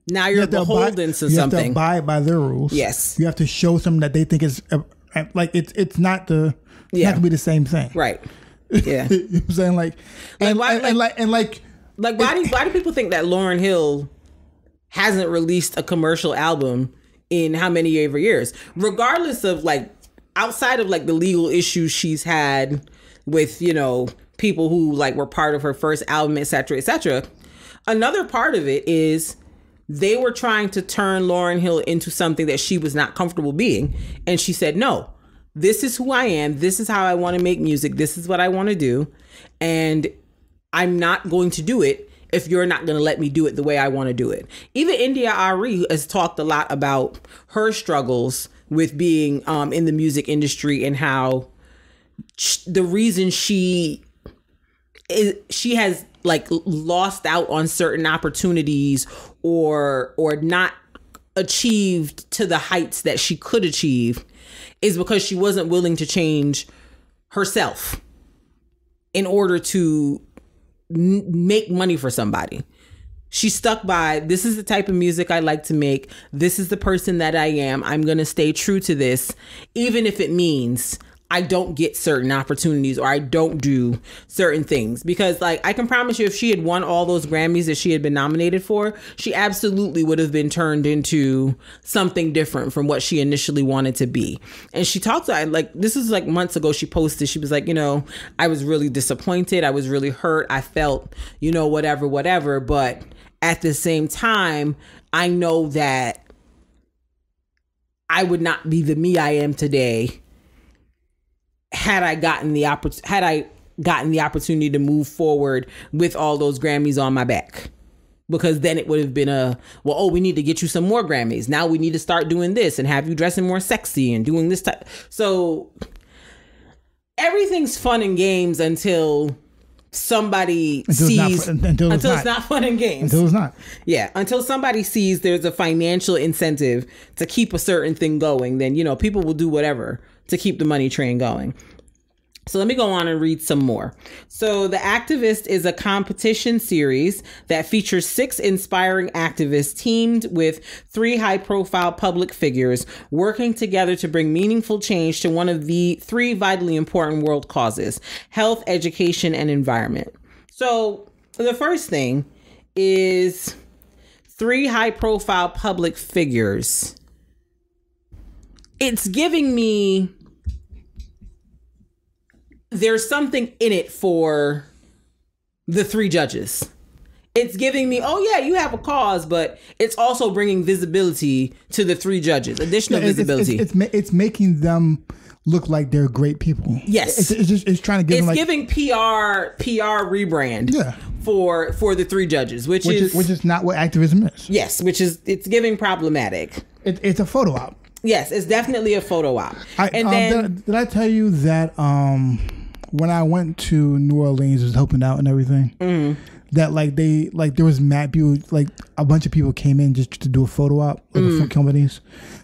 Now you're beholden to something. You have to abide by their rules. Yes. You have to show something that they think is like it's not not to be the same thing. Right. Yeah. You know what I'm saying? Like why do people think that Lauryn Hill hasn't released a commercial album in how many ever years, regardless of like outside of like the legal issues she's had with, you know, people who like were part of her first album, etc., etc. Another part of it is they were trying to turn Lauryn Hill into something that she was not comfortable being. And she said, no, this is who I am. This is how I want to make music. This is what I want to do. And I'm not going to do it if you're not going to let me do it the way I want to do it. Even India Arie has talked a lot about her struggles with being in the music industry and how the reason she has like lost out on certain opportunities or not achieved to the heights that she could achieve is because she wasn't willing to change herself in order to make money for somebody. She stuck by, this is the type of music I like to make. This is the person that I am. I'm going to stay true to this, even if it means I don't get certain opportunities or I don't do certain things. Because like, I can promise you, if she had won all those Grammys that she had been nominated for, she absolutely would have been turned into something different from what she initially wanted to be. And she talked to, like, this is like months ago, she posted, she was like, you know, I was really disappointed. I was really hurt. I felt, you know, whatever. But at the same time, I know that I would not be the me I am today had I gotten the opportunity to move forward with all those Grammys on my back. Because then it would have been we need to get you some more Grammys. Now we need to start doing this and have you dressing more sexy and doing this type. So everything's fun and games until somebody sees until it's not fun and games. Until it's not. Yeah. Until somebody sees there's a financial incentive to keep a certain thing going, then, you know, people will do whatever to keep the money train going. So let me go on and read some more. So The Activist is a competition series that features 6 inspiring activists teamed with 3 high-profile public figures working together to bring meaningful change to one of the 3 vitally important world causes: health, education, and environment. So the first thing is 3 high-profile public figures. It's giving me there's something in it for the 3 judges. It's giving me, oh yeah, you have a cause, but it's also bringing visibility to the 3 judges, additional visibility. It's making them look like they're great people. Yes, it's trying to give them, like, giving PR rebrand. Yeah. For the 3 judges, which is not what activism is. Yes, it's giving problematic. It's a photo op. Yes, it's definitely a photo op. Did I tell you that when I went to New Orleans, was helping out and everything, that there was mad people, like a bunch of people came in just to do a photo op, like from companies,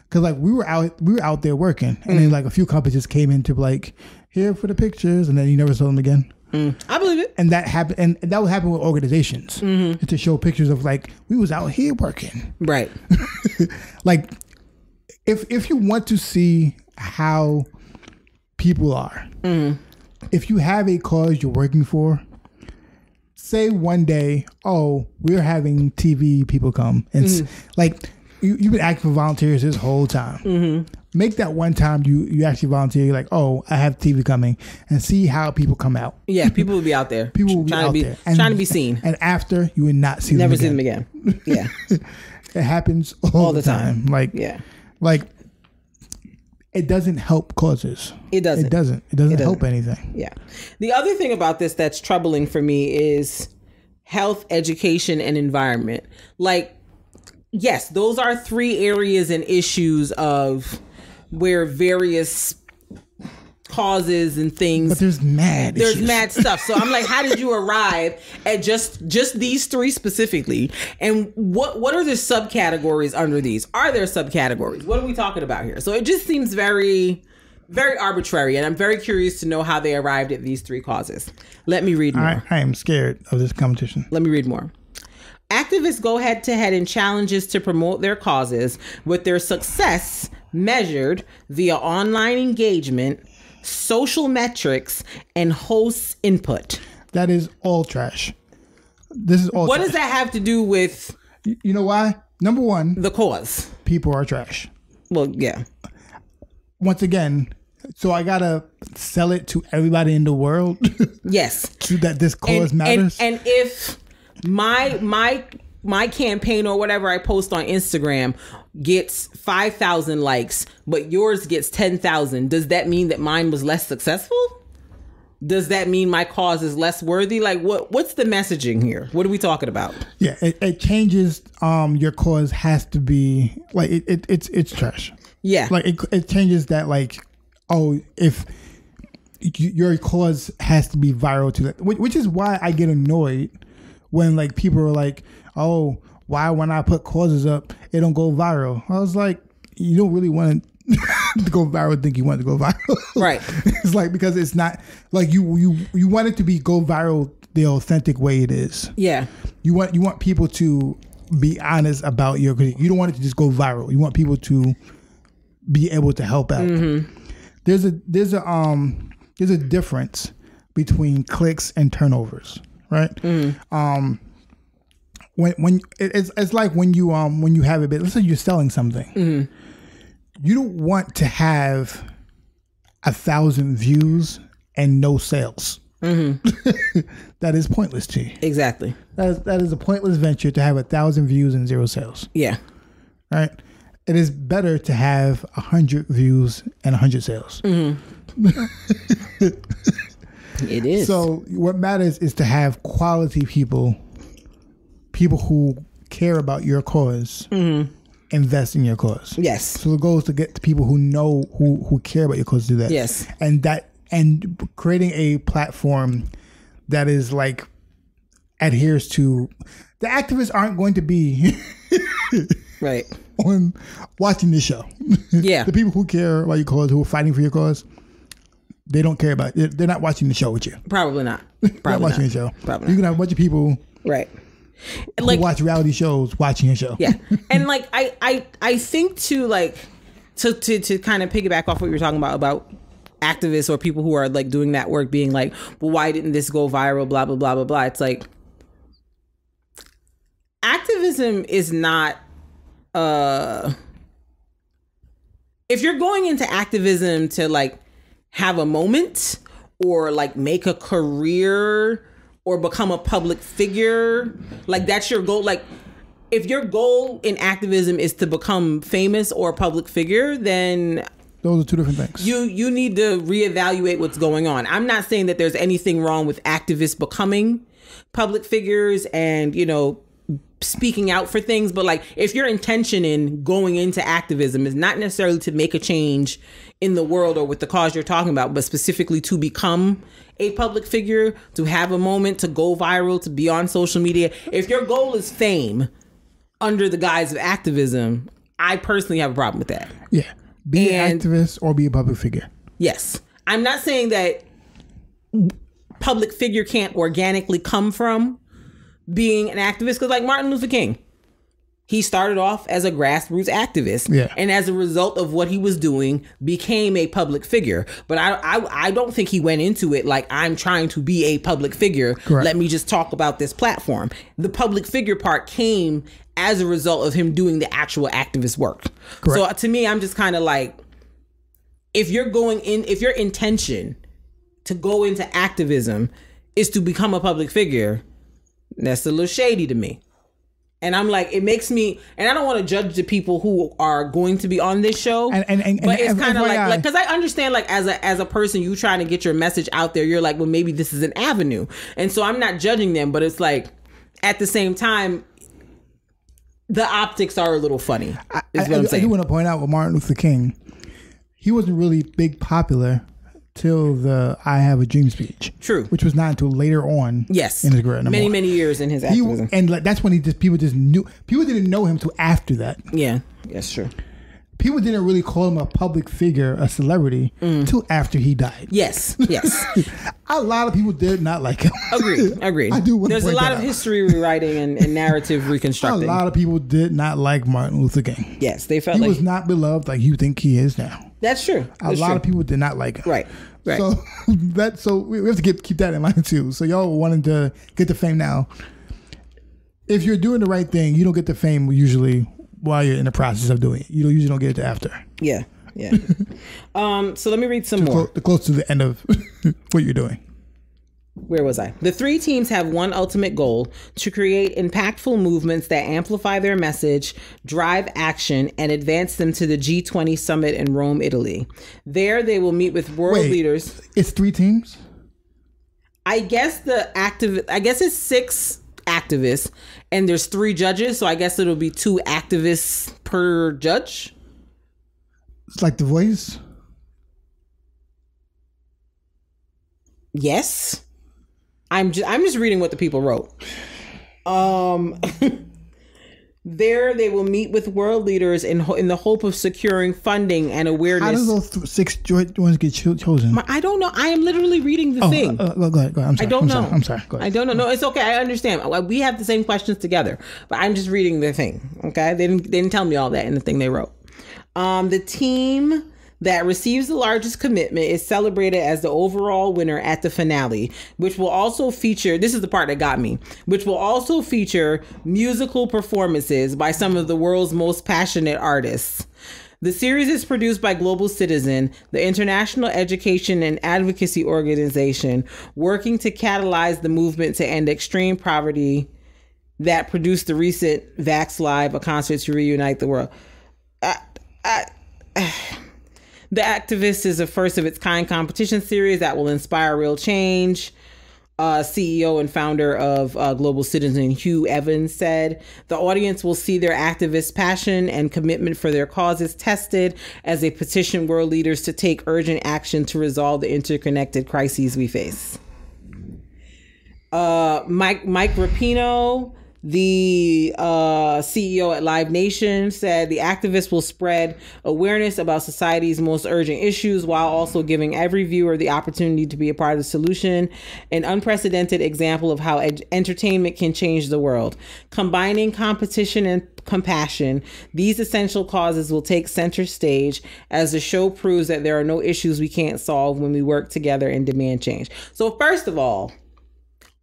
because like we were out there working, and then like a few companies just came in to like, here for the pictures, and then you never saw them again. I believe it. And that happened, and that would happen with organizations, to show pictures of like, we was out here working. Right. Like, if you want to see how people are, if you have a cause you're working for, say one day, oh, we're having TV people come, and like you've been acting for volunteers this whole time. Make that one time you actually volunteer. You're like, oh, I have TV coming, and see how people come out. Yeah, people will be out there. People will be out there trying to be seen. And after, you would not see never them see them again. Yeah, it happens all the time. Like, yeah, like it doesn't help causes. It doesn't. It doesn't help anything. Yeah. The other thing about this that's troubling for me is health, education, and environment. Like, yes, those are 3 areas and issues of where various causes and things. But there's mad stuff. So I'm like, how did you arrive at just these 3 specifically? And what are the subcategories under these? Are there subcategories? What are we talking about here? So it just seems very, very arbitrary, and I'm very curious to know how they arrived at these 3 causes. Let me read more. I am scared of this competition. Let me read more. Activists go head to head in challenges to promote their causes, with their success measured via online engagement, social metrics, and hosts' input. That is all trash. This is all What trash. does that have to do with You know why? Number one, the cause? people are trash. Well, yeah. Once again, so I gotta sell it to everybody in the world. Yes. To that this cause matters. And if my campaign or whatever I post on Instagram gets 5,000 likes, but yours gets 10,000, does that mean that mine was less successful? Does that mean my cause is less worthy? Like, what's the messaging here? What are we talking about? Yeah, it changes. Your cause has to be like it's trash. Yeah, like it changes that, like, oh, if your cause has to be viral to that, which is why I get annoyed when like people are like, oh, why when I put causes up it don't go viral? I was like, you don't really want to go viral, think you want to go viral, right? It's like, because it's not like you want it to be go viral the authentic way it is. Yeah, you want people to be honest about your critique. You don't want it to just go viral. You want people to be able to help out. Mm-hmm. There's a difference between clicks and turnovers, right? Mm-hmm. When it's like when you have a bit, let's say you're selling something. Mm-hmm. You don't want to have 1,000 views and no sales. Mm-hmm. That is pointless to you. Exactly. That is a pointless venture to have 1,000 views and 0 sales. Yeah. Right. It is better to have 100 views and 100 sales. Mm-hmm. It is. So what matters is to have quality people who care about your cause. Mm-hmm. Invest in your cause. Yes. So the goal is to get the people who know who care about your cause to do that. Yes. And creating a platform that is like adheres to the activists aren't going to be right on watching this show. Yeah. The people who care about your cause, who are fighting for your cause, they don't care about it. They're not watching the show with you. Probably not. Probably not watching the show. Probably not. You can have a bunch of people right who like watch reality shows watching your show. Yeah. And like I think to like to kind of piggyback off what you were talking about activists or people who are like doing that work being like, well, why didn't this go viral, blah blah blah blah blah. It's like activism is not if you're going into activism to like have a moment or like make a career or become a public figure, like that's your goal. Like if your goal in activism is to become famous or a public figure, then those are two different things. You need to reevaluate what's going on. I'm not saying that there's anything wrong with activists becoming public figures and, you know, speaking out for things, but like if your intention in going into activism is not necessarily to make a change in the world or with the cause you're talking about, but specifically to become a public figure, to have a moment, to go viral, to be on social media, if your goal is fame under the guise of activism, I personally have a problem with that. Yeah. Be an activist or be a public figure. Yes. I'm not saying that public figure can't organically come from being an activist, because like Martin Luther King, he started off as a grassroots activist, and as a result of what he was doing became a public figure. But I don't think he went into it like, I'm trying to be a public figure. Correct. Let me just talk about this platform. The public figure part came as a result of him doing the actual activist work. Correct. So to me, I'm just kind of like, if your intention to go into activism is to become a public figure, that's a little shady to me. And I'm like, it makes me, and I don't want to judge the people who are going to be on this show, but it's kind of like, because I understand, like, as a person, you trying to get your message out there, you're like, well, maybe this is an avenue. And so I'm not judging them, but it's like, at the same time, the optics are a little funny, is what I'm saying. I do want to point out with Martin Luther King, he wasn't really big popular till the I Have a Dream speech. True. Which was not until later on. Yes. In his career. Many years in his activism. And like, that's when people didn't know him till after that. Yeah. That's true. People didn't really call him a public figure, a celebrity, till after he died. Yes. A lot of people did not like him. Agreed. I do want There's to point a lot of history rewriting and narrative reconstructing. A lot of people did not like Martin Luther King. Yes, they felt he like was not beloved like you think he is now. That's true. A lot of people did not like him. Right. So we have to keep that in mind too. So y'all wanted to get the fame now. If you're doing the right thing, you don't get the fame usually while you're in the process of doing it. You usually don't get it after. Yeah. So let me read some more. Close to the end of what you're doing. Where was I? The three teams have one ultimate goal: to create impactful movements that amplify their message, drive action, and advance them to the G20 summit in Rome, Italy. There, they will meet with world leaders. It's three teams? I guess it's 6 activists, and there's 3 judges, so I guess it'll be 2 activists per judge. It's like The Voice? Yes. I'm just reading what the people wrote. There, they will meet with world leaders in the hope of securing funding and awareness. How does those 6 ones get chosen? I don't know. I am literally reading the thing. Go ahead. I'm sorry. I don't know. I'm sorry. Go ahead. I don't know. No, it's okay. I understand. We have the same questions together, but I'm just reading the thing. Okay, they didn't tell me all that in the thing they wrote. The team that receives the largest commitment is celebrated as the overall winner at the finale, which will also feature, this is the part that got me, which will also feature musical performances by some of the world's most passionate artists. The series is produced by Global Citizen, the international education and advocacy organization working to catalyze the movement to end extreme poverty that produced the recent Vax Live, a concert to reunite the world. The Activist is a first of its kind competition series that will inspire real change. CEO and founder of Global Citizen, Hugh Evans, said the audience will see their activist passion and commitment for their causes tested as they petition world leaders to take urgent action to resolve the interconnected crises we face. Mike Rapino, the CEO at Live Nation, said the activists will spread awareness about society's most urgent issues while also giving every viewer the opportunity to be a part of the solution. An unprecedented example of how entertainment can change the world. Combining competition and compassion, these essential causes will take center stage as the show proves that there are no issues we can't solve when we work together and demand change. So first of all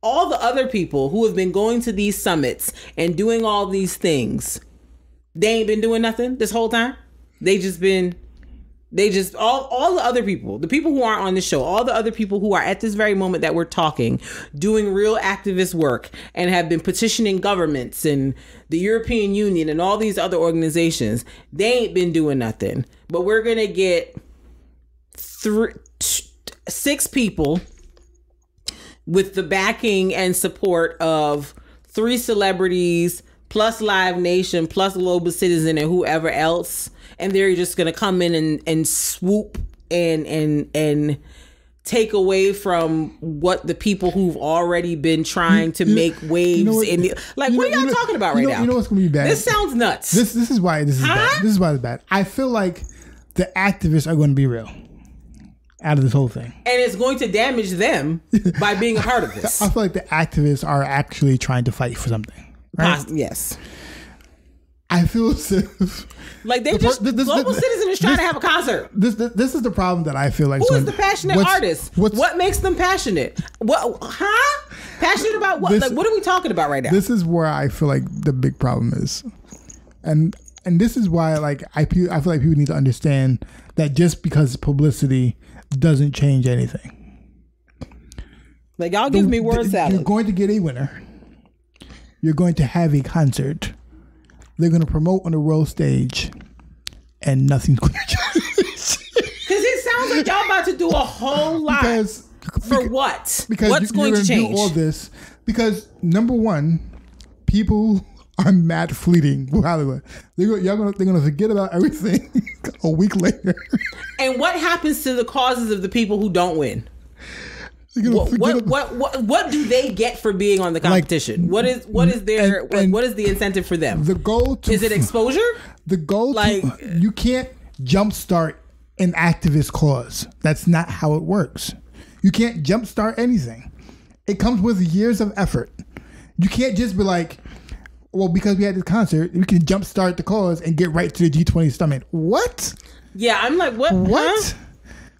the other people who have been going to these summits and doing all these things, they ain't been doing nothing this whole time. They just been They just all the other people, the people who aren't on the show, all the other people who are at this very moment that we're talking, doing real activist work and have been petitioning governments and the European Union and all these other organizations, they ain't been doing nothing. But we're gonna get 6 people with the backing and support of 3 celebrities plus Live Nation plus Global Citizen and whoever else. And they're just going to come in and swoop and take away from what the people who've already been trying to make waves in the, like, what are y'all talking about right now? You know what's going to be bad? This sounds nuts. This is why this is bad. This is why it's bad. I feel like the activists are going to be real out of this whole thing. And it's going to damage them by being a part of this. I feel like the activists are actually trying to fight for something. Right? Yes. I feel as if like they Global Citizen is trying to have a concert. This is the problem that I feel like. Who is the passionate artist? What makes them passionate? What? Passionate about what? Like, what are we talking about right now? This is where I feel like the big problem is, and this is why like I feel like people need to understand that just because publicity doesn't change anything. Like, y'all give me word salad. You're going to get a winner. You're going to have a concert. They're going to promote on the world stage, and nothing's going to change. Because it sounds like y'all about to do a whole lot. For what? Because what's going to change? Do all this because number one, people are mad fleeting with Hollywood. They're gonna forget about everything a week later. And what happens to the causes of the people who don't win? What do they get for being on the competition? What is the incentive for them? The goal is it exposure? The goal you can't jumpstart an activist cause. That's not how it works. You can't jumpstart anything. It comes with years of effort. You can't just be like, well, because we had this concert, we can jumpstart the cause and get right to the G20 summit. What? Yeah, I'm like, what? What? Huh?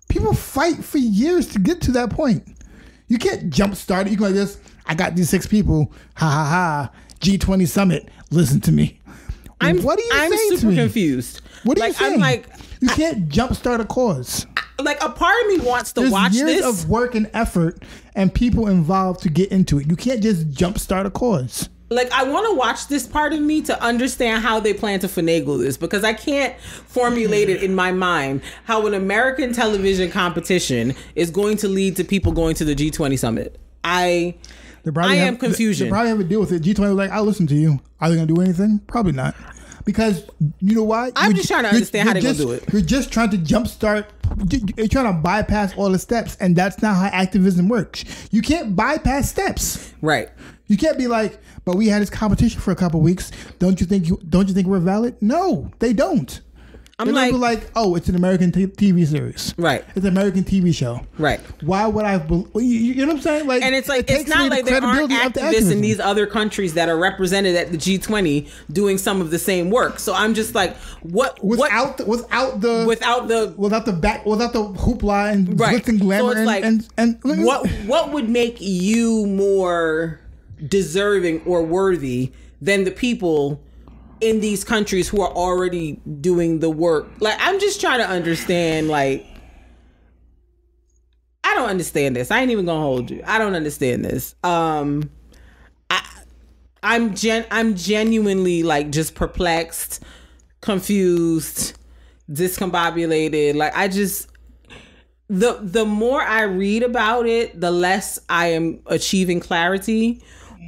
People fight for years to get to that point. You can't jumpstart it. You can like this. I got these 6 people. Ha ha ha. G20 summit. Listen to me. What are you saying to me? I'm super confused. What are you saying? I'm like, you can't jumpstart a cause. Like, a part of me wants to watch this. There's years of work and effort and people involved to get into it. You can't just jumpstart a cause. Like, I want to watch this part of me to understand how they plan to finagle this, because I can't formulate it in my mind how an American television competition is going to lead to people going to the G20 summit. I am confusion. They probably have a deal with it. G20 was like, I'll listen to you. Are they going to do anything? Probably not. Because you know why? I'm just trying to understand how they're going to do it. You're just trying to jumpstart. You're trying to bypass all the steps, and that's not how activism works. You can't bypass steps. Right. You can't be like, but we had this competition for a couple of weeks. Don't you think we're valid? No, they don't. I'm like, oh, it's an American TV series. Right. It's an American TV show. Right. Why would I? You know what I'm saying? Like, and it's like, it's not like there aren't activists in these other countries that are represented at the G20 doing some of the same work. So I'm just like, without the hoopla and glitz and glamour. So it's like, and what would make you more deserving or worthy than the people in these countries who are already doing the work? Like, I'm just trying to understand. Like, I don't understand this. I ain't even gonna hold you. I don't understand this. I'm genuinely like just perplexed, confused, discombobulated. Like, I just, the more I read about it, the less I am achieving clarity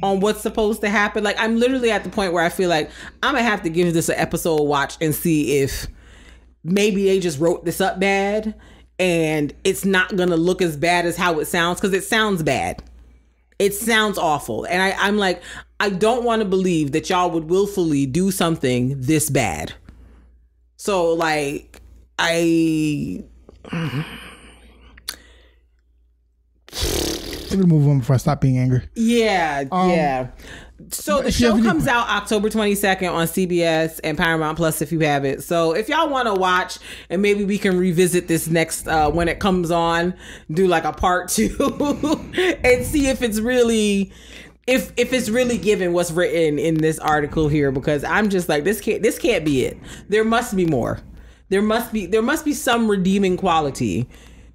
on what's supposed to happen. Like, I'm literally at the point where I feel like I'm gonna have to give this an episode watch and see if maybe they just wrote this up bad and it's not gonna look as bad as how it sounds, because it sounds bad. It sounds awful. And I'm like, I don't want to believe that y'all would willfully do something this bad. So like, I'm gonna move on before I stop being angry. Yeah, yeah. So the show comes out October 22nd on CBS and Paramount Plus if you have it. So if y'all want to watch, and maybe we can revisit this next when it comes on, do like a part 2 and see if it's really given what's written in this article here, because I'm just like, this can't be it. There must be more. there must be some redeeming quality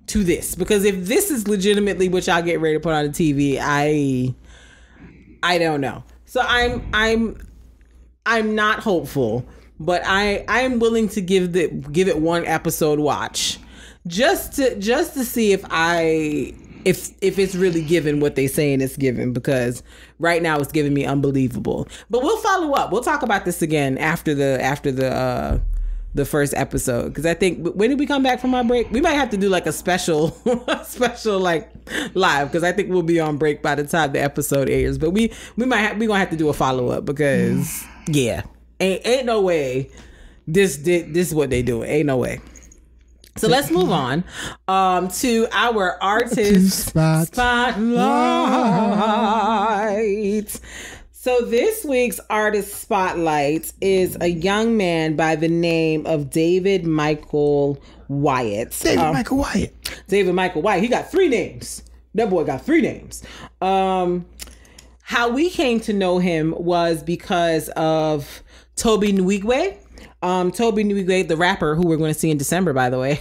to this, because if this is legitimately what y'all get ready to put on the TV, I don't know. So I'm not hopeful, but I'm willing to give it one episode watch, just to see if it's really given what they saying it's given, because right now it's giving me unbelievable. But we'll follow up. We'll talk about this again after the first episode, because I think, when did we come back from our break? We might have to do like a special like live, because I think we'll be on break by the time the episode airs. But we gonna have to do a follow up, because ain't no way this is what they do. Ain't no way. So let's move on to our artist spotlight. So this week's artist spotlight is a young man by the name of David Michael Wyatt. David Michael Wyatt. He got 3 names. That boy got 3 names. How we came to know him was because of Toby Nwigwe. Toby Nwigwe, the rapper who we're going to see in December, by the way,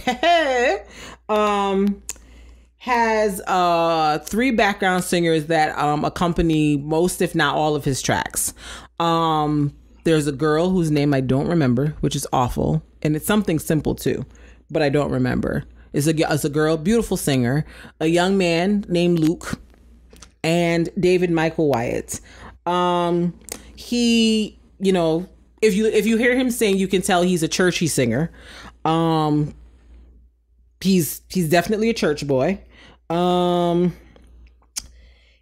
has 3 background singers that accompany most, if not all, of his tracks. There's a girl whose name I don't remember, which is awful, and it's something simple too, but I don't remember. It's a girl, beautiful singer, a young man named Luke, and David Michael Wyatt. He, if you hear him sing, you can tell he's a churchy singer. He's definitely a church boy.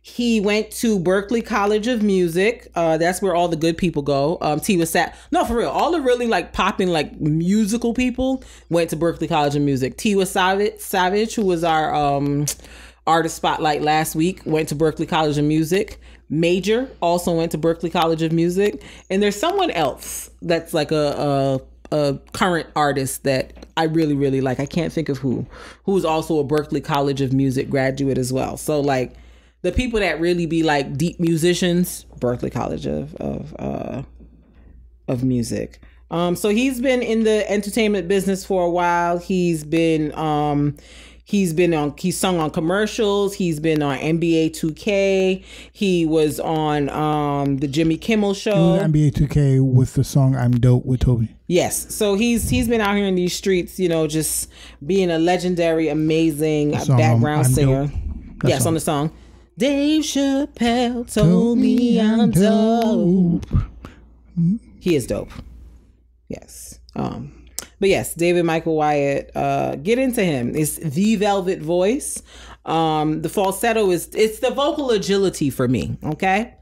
He went to Berklee College of Music. That's where all the good people go. No, for real. All the really like popping like musical people went to Berklee College of Music. Tiwa Savage, who was our artist spotlight last week, went to Berklee College of Music. Major also went to Berklee College of Music. And there's someone else that's like a current artist that I really, really like. I can't think of who's also a Berklee College of Music graduate as well. So like the people that really be like deep musicians, Berklee College of Music. So he's been in the entertainment business for a while. He's sung on commercials. He's been on NBA 2K. He was on the Jimmy Kimmel show. NBA 2K with the song "I'm Dope" with Toby. Yes, so he's been out here in these streets, just being a legendary, amazing background singer. Yes, song. On the song Dave Chappelle told me I'm dope. He is dope. Yes. But yes, David Michael Wyatt, get into him. It's the velvet voice. The falsetto it's the vocal agility for me. Okay.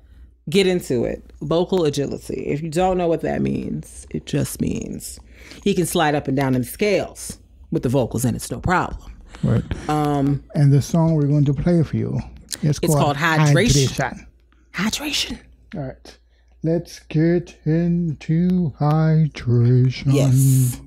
Get into it. Vocal agility. If you don't know what that means, it just means he can slide up and down in scales with the vocals, and it's no problem. Right. And the song we're going to play for you, it's called Hydration. Hydration. All right. Let's get into hydration. Yes.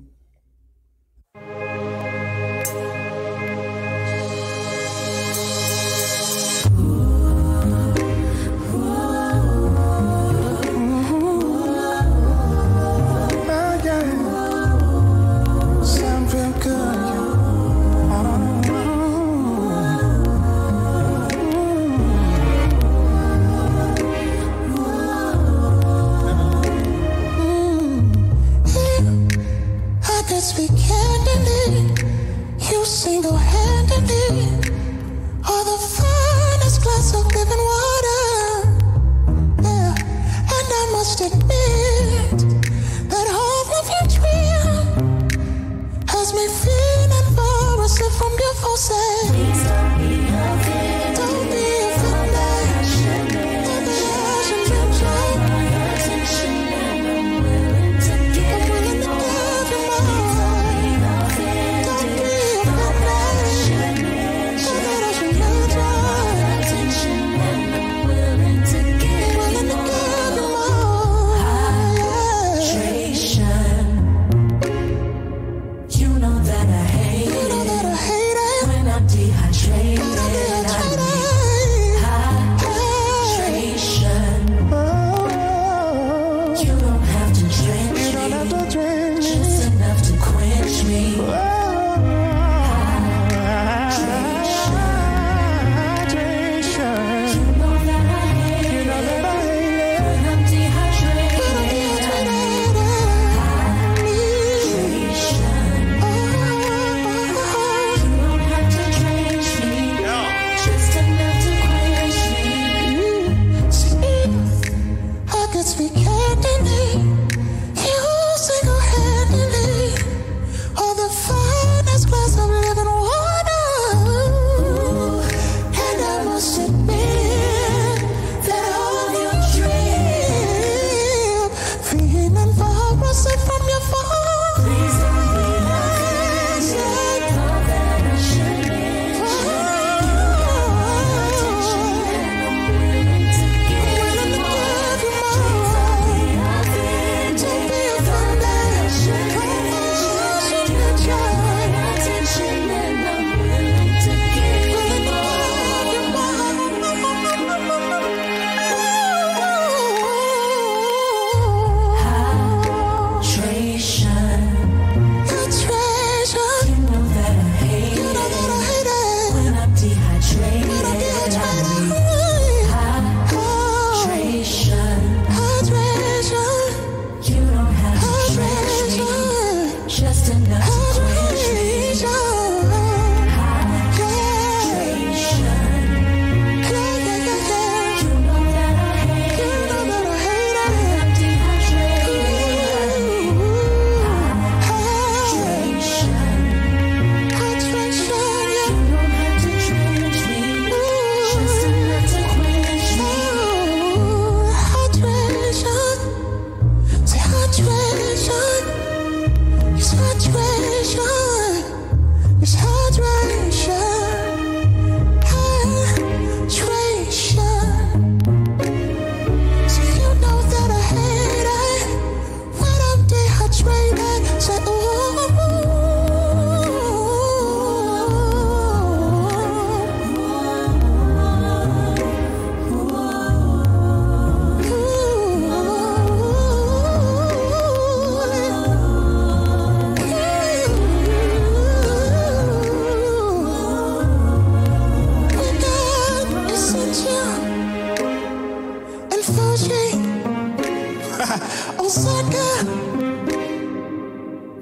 Osaka,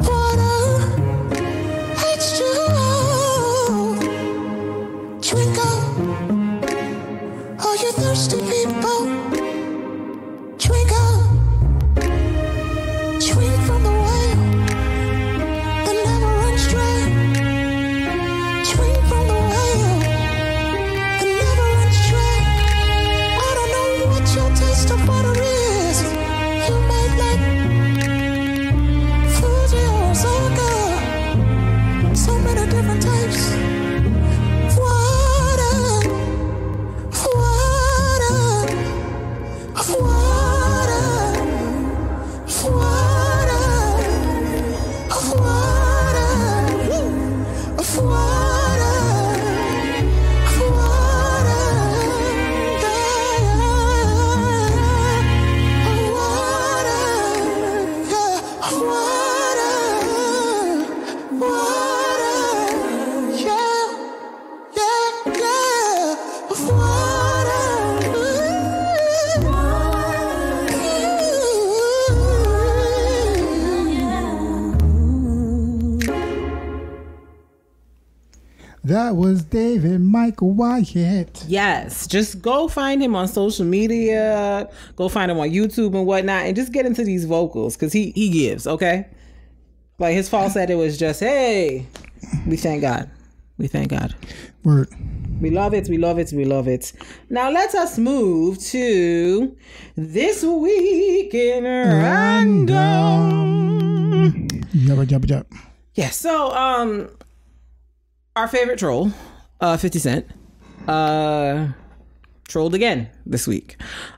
water, H2O, drink up, all you thirsty people, drink up, drink from the well that never runs dry, drink from the well that never runs dry. I don't know what your taste of water is. You might like Fuji or Osaka, so many different types. Water, water, water, That was David Michael Wyatt. Yes, just go find him on social media, go find him on YouTube and whatnot, and just get into these vocals, because he gives, okay? Like his falsetto was just, hey, we thank God. We thank God. Word. We love it, we love it, we love it. Now let us move to This Week in Random. Yabba. Yeah, so our favorite troll, 50 Cent, trolled again this week.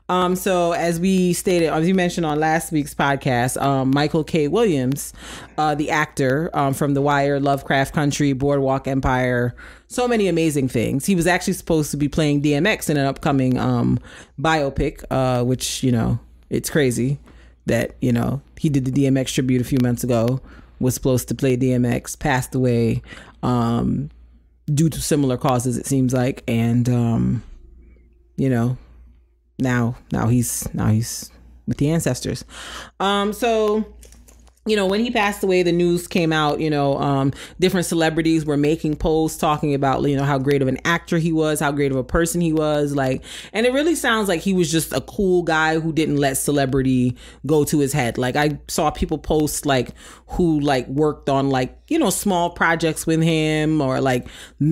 So as we stated, as you mentioned on last week's podcast, Michael K. Williams, the actor from The Wire, Lovecraft Country, Boardwalk Empire, so many amazing things. He was actually supposed to be playing DMX in an upcoming biopic, which, you know, it's crazy that, you know, he did the DMX tribute a few months ago, was supposed to play DMX, passed away due to similar causes, it seems like, and you know, now he's with the ancestors. So, you know, when he passed away, the news came out, you know, different celebrities were making posts talking about, you know, how great of an actor he was, how great of a person he was, like, and it really sounds like he was just a cool guy who didn't let celebrity go to his head. Like, I saw people post, like, who, like, worked on, like, you know, small projects with him, or, like,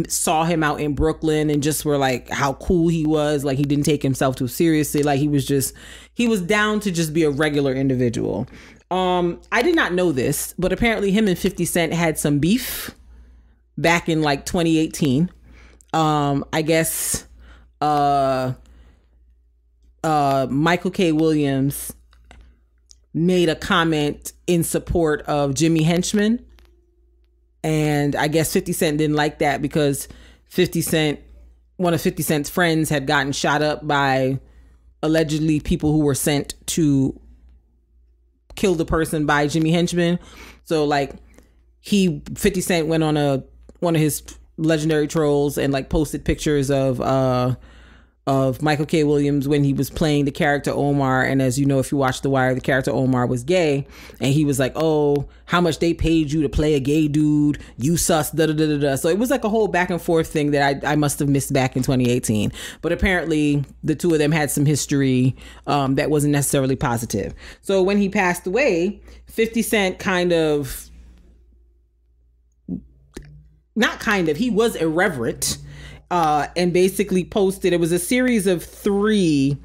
saw him out in Brooklyn and just were like, how cool he was. Like, he didn't take himself too seriously. Like, he was down to just be a regular individual. I did not know this, but apparently him and 50 Cent had some beef back in like 2018. I guess Michael K. Williams made a comment in support of Jimmy Henchman, and I guess 50 Cent didn't like that because one of 50 Cent's friends had gotten shot up by allegedly people who were sent to kill the person by Jimmy Henchman. So like 50 Cent went on one of his legendary trolls and like posted pictures of Michael K. Williams when he was playing the character Omar. And as you know, if you watch The Wire, the character Omar was gay, and he was like, oh, how much they paid you to play a gay dude, you sus, da da da da da. So it was like a whole back and forth thing that I must have missed back in 2018. But apparently the two of them had some history that wasn't necessarily positive. So when he passed away, 50 Cent he was irreverent, and basically posted, it was a series of 3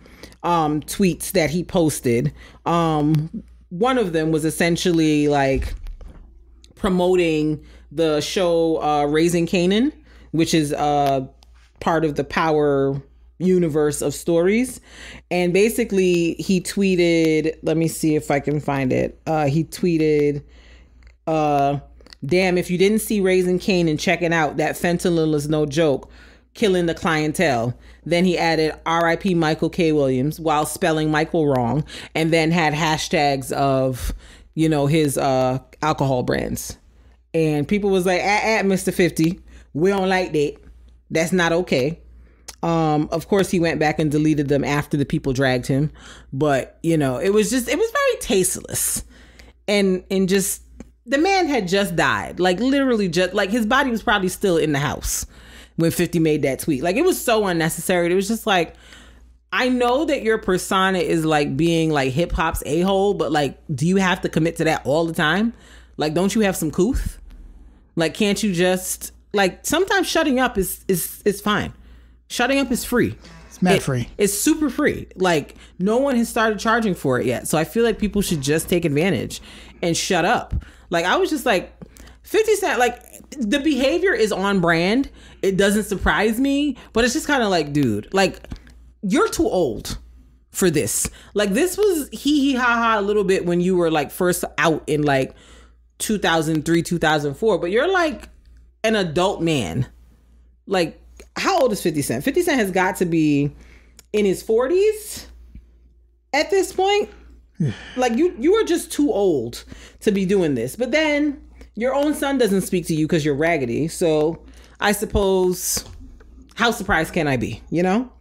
tweets that he posted. One of them was essentially like promoting the show Raising Kanan, which is part of the Power universe of stories. And basically he tweeted, let me see if I can find it. He tweeted, damn, if you didn't see Raising Kanan, check it out. That fentanyl is no joke. Killing the clientele. Then he added R.I.P. Michael K. Williams while spelling Michael wrong, and then had hashtags of, you know, his alcohol brands. And people was like, Mr. 50, we don't like that. That's not okay. Of course, he went back and deleted them after the people dragged him. But, you know, it was very tasteless. And just, the man had just died. Like, literally just, like, his body was probably still in the house when 50 made that tweet. Like, it was so unnecessary. It was just like, I know that your persona is like being like hip hop's a-hole, but like, do you have to commit to that all the time? Like, don't you have some couth? Like, can't you just, like, sometimes shutting up is fine. Shutting up is free. It's mad free. It's super free. Like, no one has started charging for it yet. So I feel like people should just take advantage and shut up. Like, I was just like, 50 Cent, like, the behavior is on brand. It doesn't surprise me, but it's just kind of like, dude, like, you're too old for this. Like, this was hee ha ha a little bit when you were like first out in like 2003, 2004, but you're like an adult man. Like, how old is 50 Cent? 50 Cent has got to be in his 40s at this point. Like, you are just too old to be doing this. But then your own son doesn't speak to you because you're raggedy. So I suppose, how surprised can I be, you know?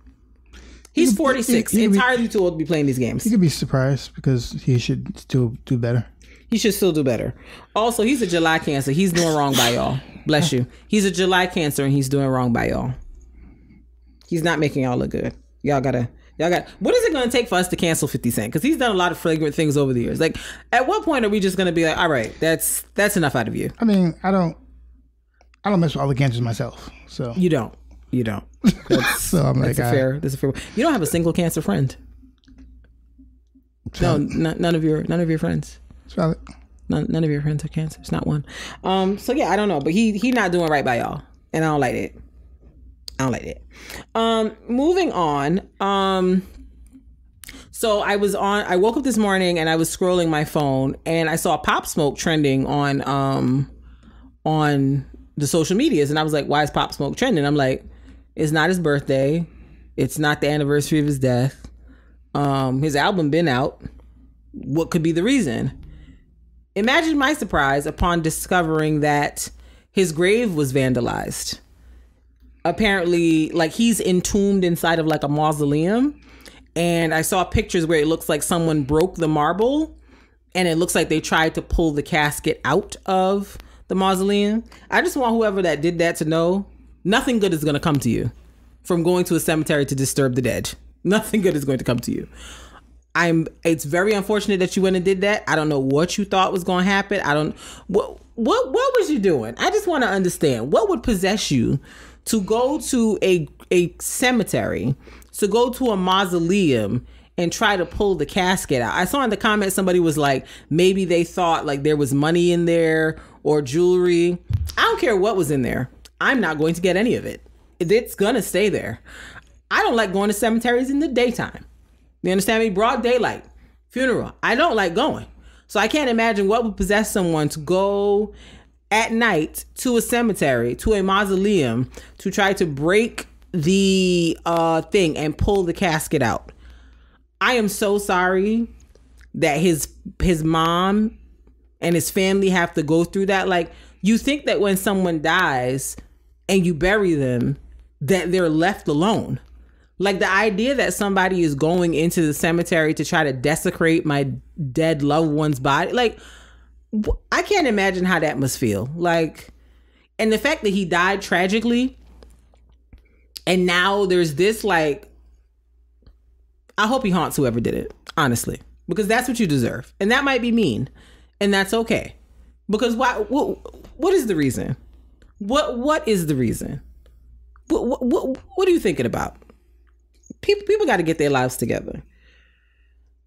He's 46, entirely too old to be playing these games. He could be surprised because he should still do better. He should still do better. Also, he's a July Cancer. He's doing wrong by y'all. Bless you. He's a July Cancer and he's doing wrong by y'all. He's not making y'all look good. Y'all got what is it going to take for us to cancel 50 Cent? Because he's done a lot of flagrant things over the years. Like, at what point are we just going to be like, all right, that's enough out of you? I mean, I don't mess with all the cancers myself. So You don't. So I'm like, that's a fair. You don't have a single cancer friend. No, none of your friends. It's valid. None of your friends have cancer. It's not one. So yeah, I don't know, but he not doing right by y'all, and I don't like it. Moving on. So I woke up this morning and I was scrolling my phone and I saw Pop Smoke trending on the social medias, and I was like, why is Pop Smoke trending? I'm like, it's not his birthday. It's not the anniversary of his death. His album been out. What could be the reason? Imagine my surprise upon discovering that his grave was vandalized. Apparently, like, he's entombed inside of like a mausoleum. And I saw pictures where it looks like someone broke the marble and it looks like they tried to pull the casket out of the mausoleum. I just want whoever that did that to know nothing good is going to come to you from going to a cemetery to disturb the dead. Nothing good is going to come to you. It's very unfortunate that you went and did that. I don't know what you thought was going to happen. What was you doing? I just want to understand what would possess you to go to a cemetery, to go to a mausoleum and try to pull the casket out. I saw in the comments somebody was like, maybe they thought like there was money in there or jewelry. I don't care what was in there. I'm not going to get any of it. It's gonna stay there. I don't like going to cemeteries in the daytime. You understand me? Broad daylight, funeral. I don't like going. So I can't imagine what would possess someone to go at night to a cemetery, to a mausoleum, to try to break the thing and pull the casket out. I am so sorry that his mom and his family have to go through that. Like, you think that when someone dies and you bury them, that they're left alone. Like, the idea that somebody is going into the cemetery to try to desecrate my dead loved one's body, like, I can't imagine how that must feel. Like, and the fact that he died tragically, and now there's this, like, I hope he haunts whoever did it, honestly, because that's what you deserve. And that might be mean, and that's okay. Because what is the reason? What is the reason? What are you thinking about? People got to get their lives together.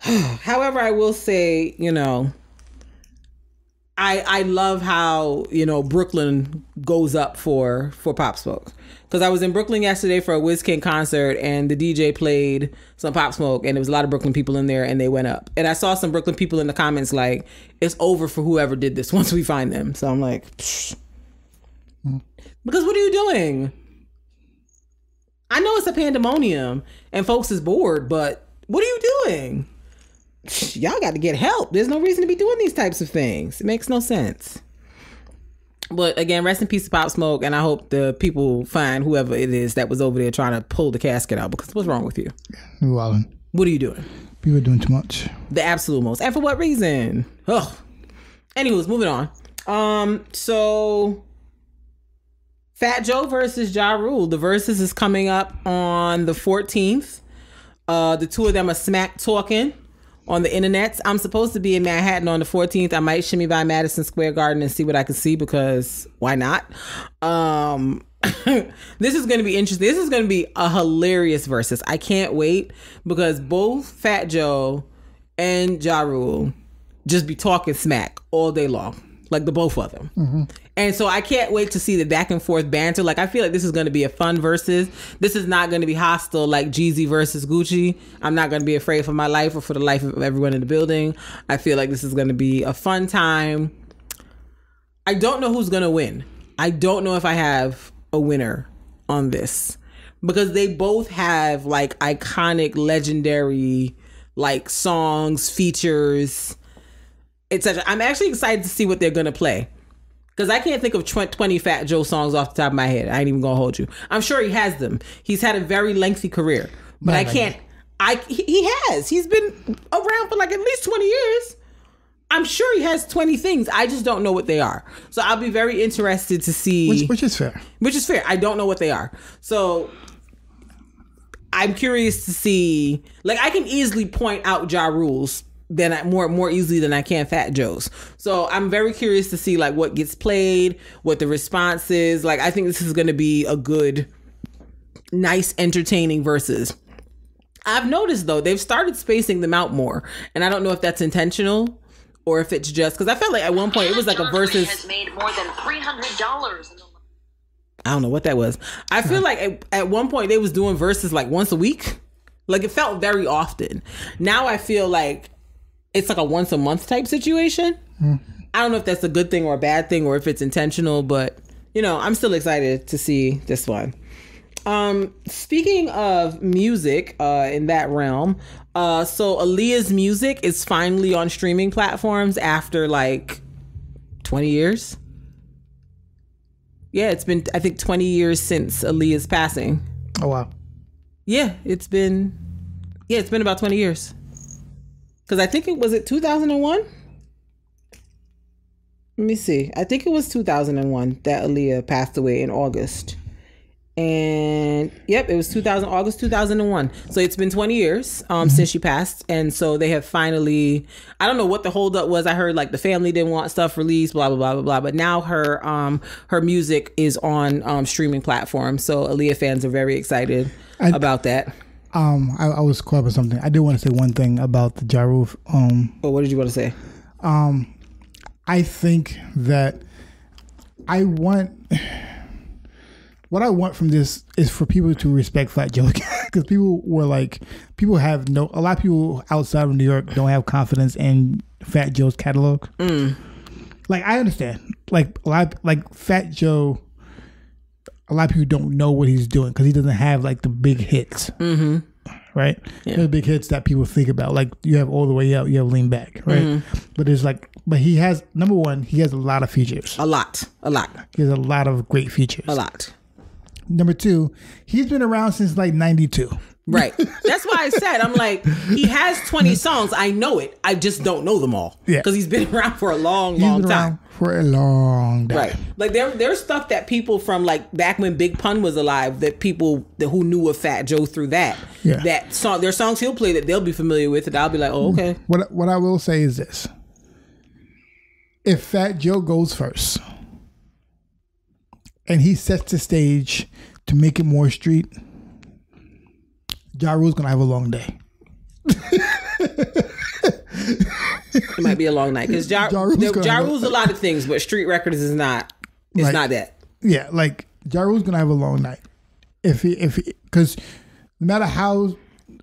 However, I will say, you know, I love how, you know, Brooklyn goes up for Pop Smoke. Because I was in Brooklyn yesterday for a WizKid concert and the DJ played some Pop Smoke and there was a lot of Brooklyn people in there and they went up. And I saw some Brooklyn people in the comments like, it's over for whoever did this once we find them. So I'm like, psh. Because what are you doing? I know it's a pandemonium and folks is bored, but what are you doing? Y'all got to get help. There's no reason to be doing these types of things. It makes no sense. But again, rest in peace to Pop Smoke, and I hope the people find whoever it is that was over there trying to pull the casket out, because what's wrong with you? New Orleans. What are you doing? People are doing too much. The absolute most. And for what reason? Ugh. Anyways, moving on. So Fat Joe versus Ja Rule. The Verzuz is coming up on the 14th. The two of them are smack talking on the internets. I'm supposed to be in Manhattan on the 14th. I might shimmy by Madison Square Garden and see what I can see, because why not? This is going to be interesting. This is going to be a hilarious Verzuz. I can't wait, because both Fat Joe and Ja Rule just be talking smack all day long, like the both of them. Mm-hmm. And so I can't wait to see the back and forth banter. Like, I feel like this is going to be a fun Verzuz. This is not going to be hostile like Jeezy versus Gucci. I'm not going to be afraid for my life or for the life of everyone in the building. I feel like this is going to be a fun time. I don't know who's going to win. I don't know if I have a winner on this, because they both have like iconic, legendary like songs, features, etc. I'm actually excited to see what they're gonna play, because I can't think of 20 Fat Joe songs off the top of my head. I ain't even gonna hold you. I'm sure he has them. He's had a very lengthy career, but I can't. He has. He's been around for like at least 20 years. I'm sure he has 20 things. I just don't know what they are. So I'll be very interested to see. Which is fair. Which is fair. I don't know what they are. So I'm curious to see. Like, I can easily point out Ja Rule's more easily than I can Fat Joe's. So I'm very curious to see like what gets played, what the response is. Like, I think this is going to be a good, nice, entertaining Verzuz. I've noticed though, they've started spacing them out more, and I don't know if that's intentional or if it's just because I felt like at one point it was like a Verzuz. Has made more than $300. I don't know what that was. I feel like at one point they was doing Verzuz like once a week. Like, it felt very often. Now I feel like it's like a once a month type situation. I don't know if that's a good thing or a bad thing, or if it's intentional, but you know, I'm still excited to see this one. Speaking of music, in that realm, so Aaliyah's music is finally on streaming platforms after like 20 years. Yeah, it's been, I think, 20 years since Aaliyah's passing. Oh, wow. Yeah, it's been about 20 years. Because I think was it 2001? Let me see. I think it was 2001 that Aaliyah passed away in August. And yep, it was August 2001. So it's been 20 years since she passed, and so they have finally, I don't know what the holdup was. I heard like the family didn't want stuff released, blah blah blah blah blah. But now her music is on streaming platforms, so Aaliyah fans are very excited about that. I was caught up with something. I did want to say one thing about the Ja Rule. What did you want to say? I think that what I want from this is for people to respect Fat Joe, because a lot of people outside of New York don't have confidence in Fat Joe's catalog. Like, I understand, like Fat Joe, a lot of people don't know what he's doing because he doesn't have like the big hits, right? Yeah. The big hits that people think about, like you have All the Way Out, you have Lean Back, right? But there's but he has, number one, he has a lot of features. A lot. He has a lot of great features. A lot. Number two, he's been around since like 92. Right. That's why I said, I'm like, he has 20 songs. I know it. I just don't know them all. Yeah. Because he's been around for a long time. For a long time. Right. Like there's stuff that people from like back when Big Pun was alive, that people who knew of Fat Joe through that. Yeah. That song, there's songs he'll play that they'll be familiar with, and I'll be like, oh, okay. What I will say is this. If Fat Joe goes first and he sets the stage to make it more street, Ja Rule's gonna have a long day. It might be a long night because Ja Rule's a lot of things, but street records is not. It's like, not that. Yeah, like Ja Rule's gonna have a long night if he because no matter how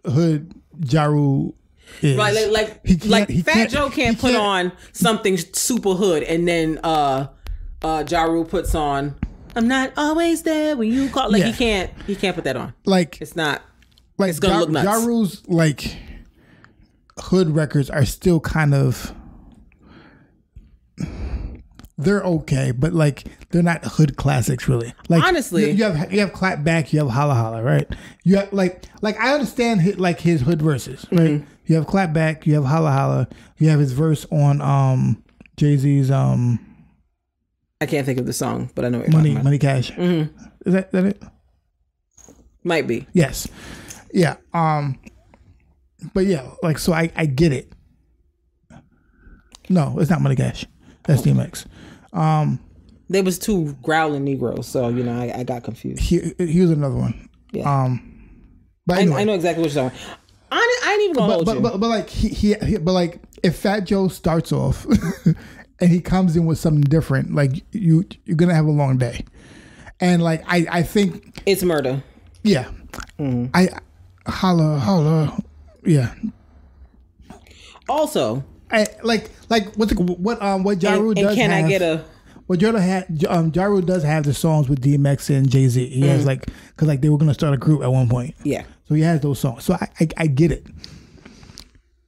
hood Ja Rule is, right? Like Fat Joe can't put on something super hood and then Ja Rule puts on I'm not always there when you call. Like, yeah. He can't put that on. Like, it's not. Like, it's gonna look nuts. Ja Rule's like hood records are still kind of they're okay, but like they're not hood classics really. Like honestly, you have Clap Back, you have Holla Holla, right? You have like I understand his hood verses, right? Mm-hmm. You have Clap Back, you have Holla Holla, you have his verse on Jay-Z's I can't think of the song, but I know what you're talking about. Money Cash. Mm-hmm. Is that it? Might be. Yes. Yeah. But yeah, like so I get it. No, it's not Money Cash. That's DMX. There was two growling Negroes, so you know I got confused. He was another one. Yeah. But anyway. I know exactly what you're talking about. I ain't even gonna hold you. But like but like if Fat Joe starts off and he comes in with something different, like you're gonna have a long day. And like I think it's murder. Yeah. Mm-hmm. I holla. Yeah. Also, what Ja Rule does can have, I get a what Ja Rule does have the songs with DMX and Jay-Z. He has like because like they were gonna start a group at one point. Yeah. So he has those songs. So I get it.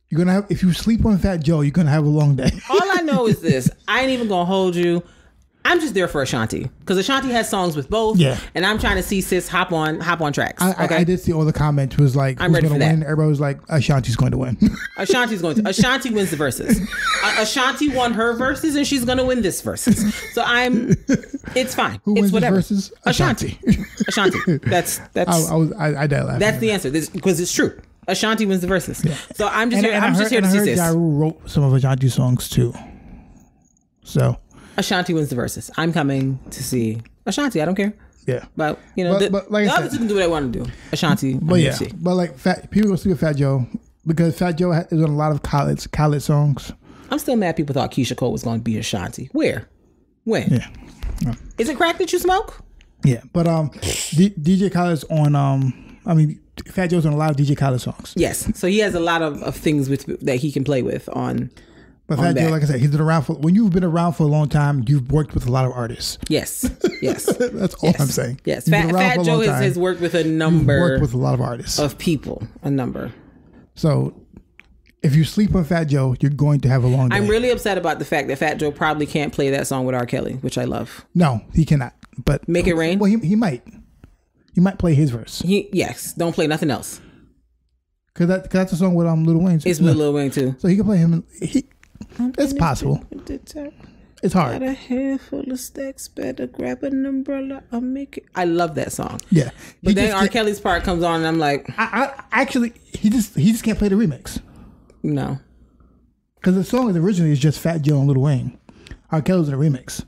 You're gonna have if you sleep on Fat Joe, you're gonna have a long day. All I know is this: I ain't even gonna hold you. I'm just there for Ashanti because Ashanti has songs with both. Yeah. And I'm trying to see sis hop on tracks. Okay? I did see all the comments was like, I'm who's ready going for to that. win? Everybody was like, Ashanti's going to win. Ashanti wins the verses. Ashanti won her verses and she's going to win this verses. So it's fine. Who it's wins whatever. the verses? Ashanti. That's. I died laughing. That's the answer because it's true. Ashanti wins the verses. Yeah. So I'm just here to see sis. Ja Rule wrote some of Ashanti's songs too. So. Ashanti wins the verses. I'm coming to see Ashanti. I don't care. Yeah. But, you know, but like the others can do what they want to do. Ashanti. But yeah. But like people go see Fat Joe because Fat Joe is on a lot of Khaled songs. I'm still mad people thought Keisha Cole was going to be Ashanti. Where? When? Yeah. Is it crack that you smoke? Yeah. But DJ Khaled's on Fat Joe's on a lot of DJ Khaled songs. Yes. So he has a lot of things that he can play with on. But Fat Joe, like I said, he's been around when you've been around for a long time, you've worked with a lot of artists. Yes. That's all I'm saying. Yes. Fat Joe has worked with a number. You've worked with a lot of artists. Of people. A number. So if you sleep on Fat Joe, you're going to have a long day. I'm really upset about the fact that Fat Joe probably can't play that song with R. Kelly, which I love. No, he cannot. But Make It Rain? Well, he might. He might play his verse. Yes. Don't play nothing else. Cause that's a song with Lil Wayne. It's with Lil Wayne too. So he can play him. It's possible. It's hard. Got a handful of stacks. Better grab an umbrella. I'll make it. I love that song. Yeah, but then R. Kelly's part comes on, and I'm like, I actually he just can't play the remix. No, because the song originally is just Fat Joe and Lil Wayne. R. Kelly was in a remix.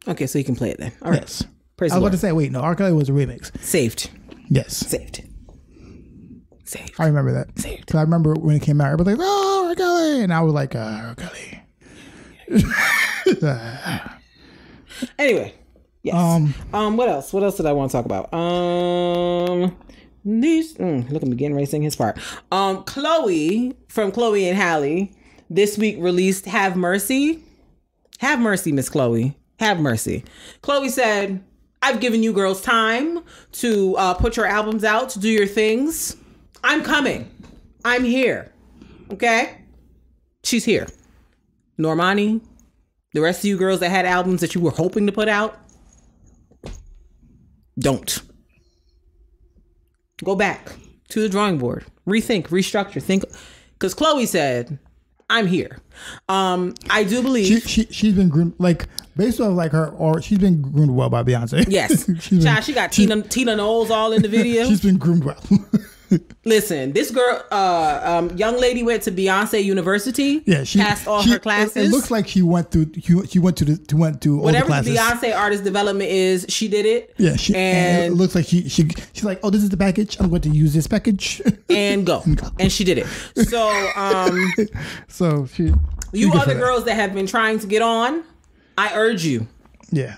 Okay, so you can play it then. All right. Yes. Praise I was about to say, wait, no, R. Kelly was a remix. Saved. Yes. Saved. I remember that. Saved. So I remember when it came out, everybody was like, oh, R. Kelly. And I was like, R. Kelly. Anyway. Yes. What else? What else did I want to talk about? Look at me getting ready to sing his part. Chloe from Chloe and Halle this week released Have Mercy. Have mercy, Miss Chloe. Have mercy. Chloe said, I've given you girls time to put your albums out, to do your things. I'm coming. I'm here. Okay? She's here. Normani, the rest of you girls that had albums that you were hoping to put out, don't. Go back to the drawing board. Rethink, restructure, think. Because Chloe said, I'm here. I do believe she's been groomed, like based off like her, or she's been groomed well by Beyonce. Yes, she got Tina Knowles all in the video. She's been groomed well. Listen, this girl, young lady went to Beyonce University. Yeah, she passed all her classes. It looks like she went through. She went to whatever all the classes. The Beyonce artist development is. She did it. Yeah, and it looks like she's like, oh, this is the package. I'm going to use this package and go. And she did it. So, you other girls that have been trying to get on, I urge you. Yeah.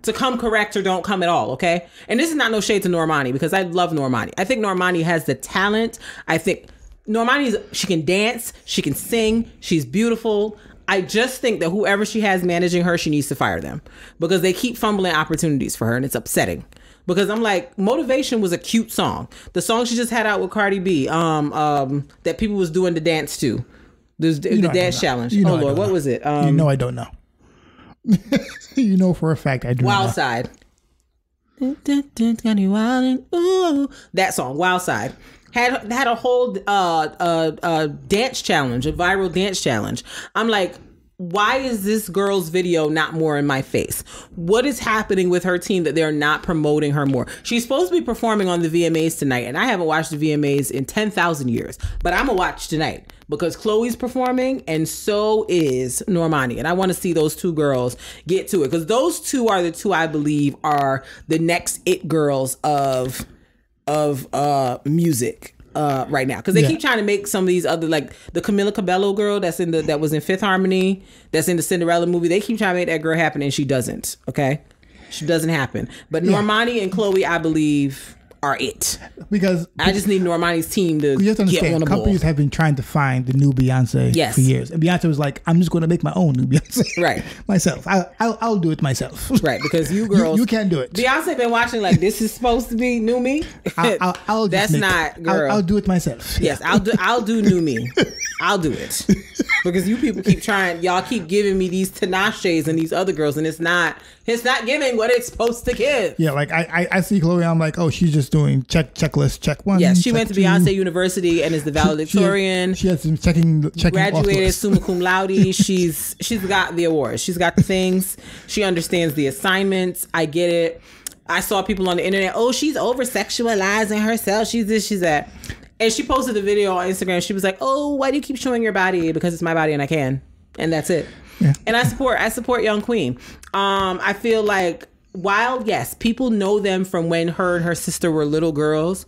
To come correct or don't come at all, okay? And this is not no shade to Normani because I love Normani. I think Normani has the talent. I think she can dance, she can sing, she's beautiful. I just think that whoever she has managing her, she needs to fire them because they keep fumbling opportunities for her and it's upsetting. Because I'm like, Motivation was a cute song. The song she just had out with Cardi B, that people was doing the dance to. The dance challenge. Oh Lord, what was it? I don't know. You know for a fact I do. Wild Side. That song, Wild Side, had a whole dance challenge, a viral dance challenge. I'm like, why is this girl's video not more in my face? What is happening with her team that they're not promoting her more? She's supposed to be performing on the VMAs tonight, and I haven't watched the VMAs in 10,000 years, but I'm gonna watch tonight because Chloe's performing and so is Normani, and I want to see those two girls get to it because those two are the two I believe are the next it girls of music right now, because they keep trying to make some of these other, like the Camila Cabello girl that was in Fifth Harmony, that's in the Cinderella movie. They keep trying to make that girl happen, and she doesn't. Okay, she doesn't happen. But Normani and Chloe, I believe, are it. Because I just need Normani's team to you have to understand, get on the companies ball. have been trying to find the new Beyonce for years, and Beyonce was like, "I'm just going to make my own new Beyonce, right? Myself. I'll do it myself, right? Because you girls, you can't do it. Beyonce been watching like this is supposed to be new me. I'll That's not, girl. I'll do it myself. Yes, I'll do new me. I'll do it because you people keep trying. Y'all keep giving me these Tinashes and these other girls, and it's not giving what it's supposed to give. Yeah, like I see Chloe, I'm like, oh, she's just doing checklist, check one. Yes, she went to Beyonce University and is the valedictorian. She has some checking graduated summa cum laude. She's got the awards. She's got the things. She understands the assignments. I get it. I saw people on the internet, oh, she's over sexualizing herself. She's this, she's that. And she posted a video on Instagram. She was like, oh, why do you keep showing your body? Because it's my body and I can. And that's it. Yeah. And I support Young Queen. I feel like while, yes, people know them from when her and her sister were little girls,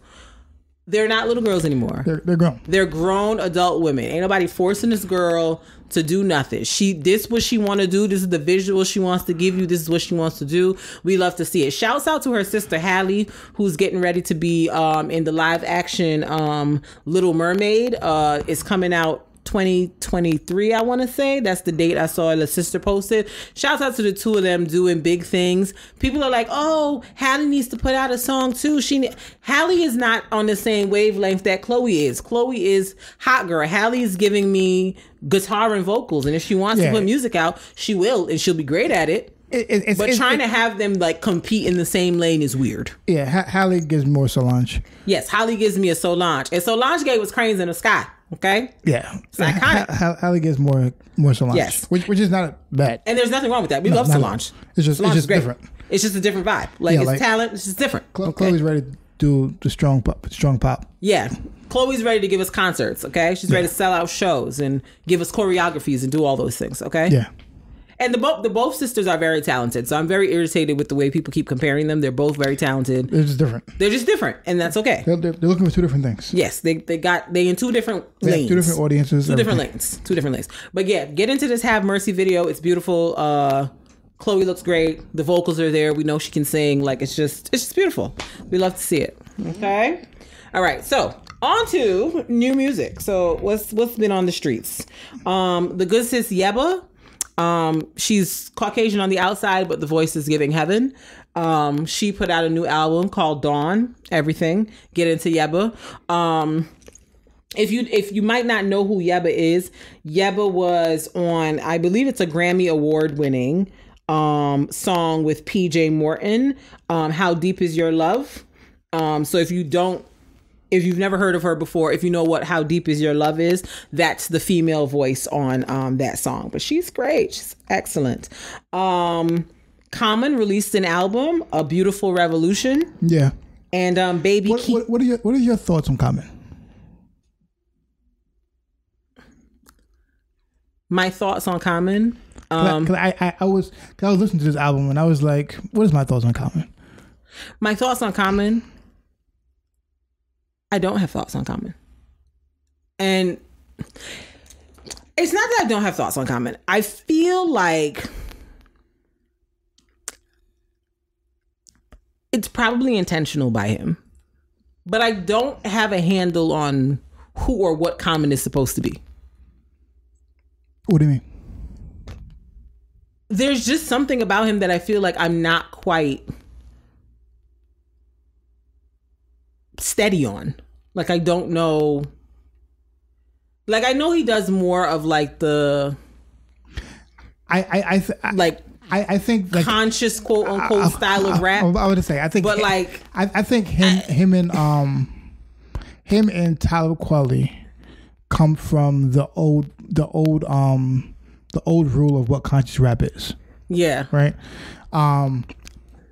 they're not little girls anymore. They're grown. They're grown adult women. Ain't nobody forcing this girl to do nothing. This what she want to do. This is the visual she wants to give you. This is what she wants to do. We love to see it. Shouts out to her sister Hallie, who's getting ready to be in the live action Little Mermaid. It's coming out 2023, I want to say. That's the date I saw the sister posted. Shouts out to the two of them doing big things. People are like, oh, Hallie needs to put out a song too. Hallie is not on the same wavelength that Chloe is. Chloe is hot girl. Hallie is giving me guitar and vocals, and if she wants to put music out, she will, and she'll be great at it. But trying to have them like compete in the same lane is weird. Yeah, Hallie gives more Solange. Yes, Hallie gives me a Solange, and Solange gave us Cranes in the Sky. Okay. Yeah, it's iconic. Hallie gives more Solange. Yes, which is not bad. And there's nothing wrong with that. We love Solange. It's just different. It's just a different vibe. Like it's talent. It's just different. Chloe's ready to do the strong pop. Yeah. Chloe's ready to give us concerts. Okay. She's ready to sell out shows and give us choreographies and do all those things. Okay. Yeah. And the both sisters are very talented. So I'm very irritated with the way people keep comparing them. They're both very talented. They're just different. They're just different. And that's okay. They're looking for two different things. Yes. They in two different lanes. Two different audiences. Two different lanes. But yeah, get into this Have Mercy video. It's beautiful. Chloe looks great. The vocals are there. We know she can sing. Like it's just beautiful. We love to see it. Okay. All right. So on to new music. So what's been on the streets? The good sis Yebba. She's Caucasian on the outside, but the voice is giving heaven. She put out a new album called Dawn. Everything. Get into Yebba. If you might not know who Yebba is, Yebba was on, I believe it's a Grammy Award winning song with PJ Morton. How Deep Is Your Love? So if you've never heard of her before, if you know what How Deep Is Your Love is, that's the female voice on that song. But she's great. She's excellent. Common released an album, A Beautiful Revolution. Yeah. And Baby what are your thoughts on Common? My thoughts on Common? I was listening to this album and I was like, what is my thoughts on Common? My thoughts on Common? I don't have thoughts on Common. And it's not that I don't have thoughts on Common. I feel like it's probably intentional by him. But I don't have a handle on who or what Common is supposed to be. What do you mean? There's just something about him that I feel like I'm not quite steady on. Like I don't know. Like I know he does more of like the I think like conscious quote unquote style of rap. I would say I think, but like I think him and Talib Kweli come from the old rule of what conscious rap is. Yeah. Right.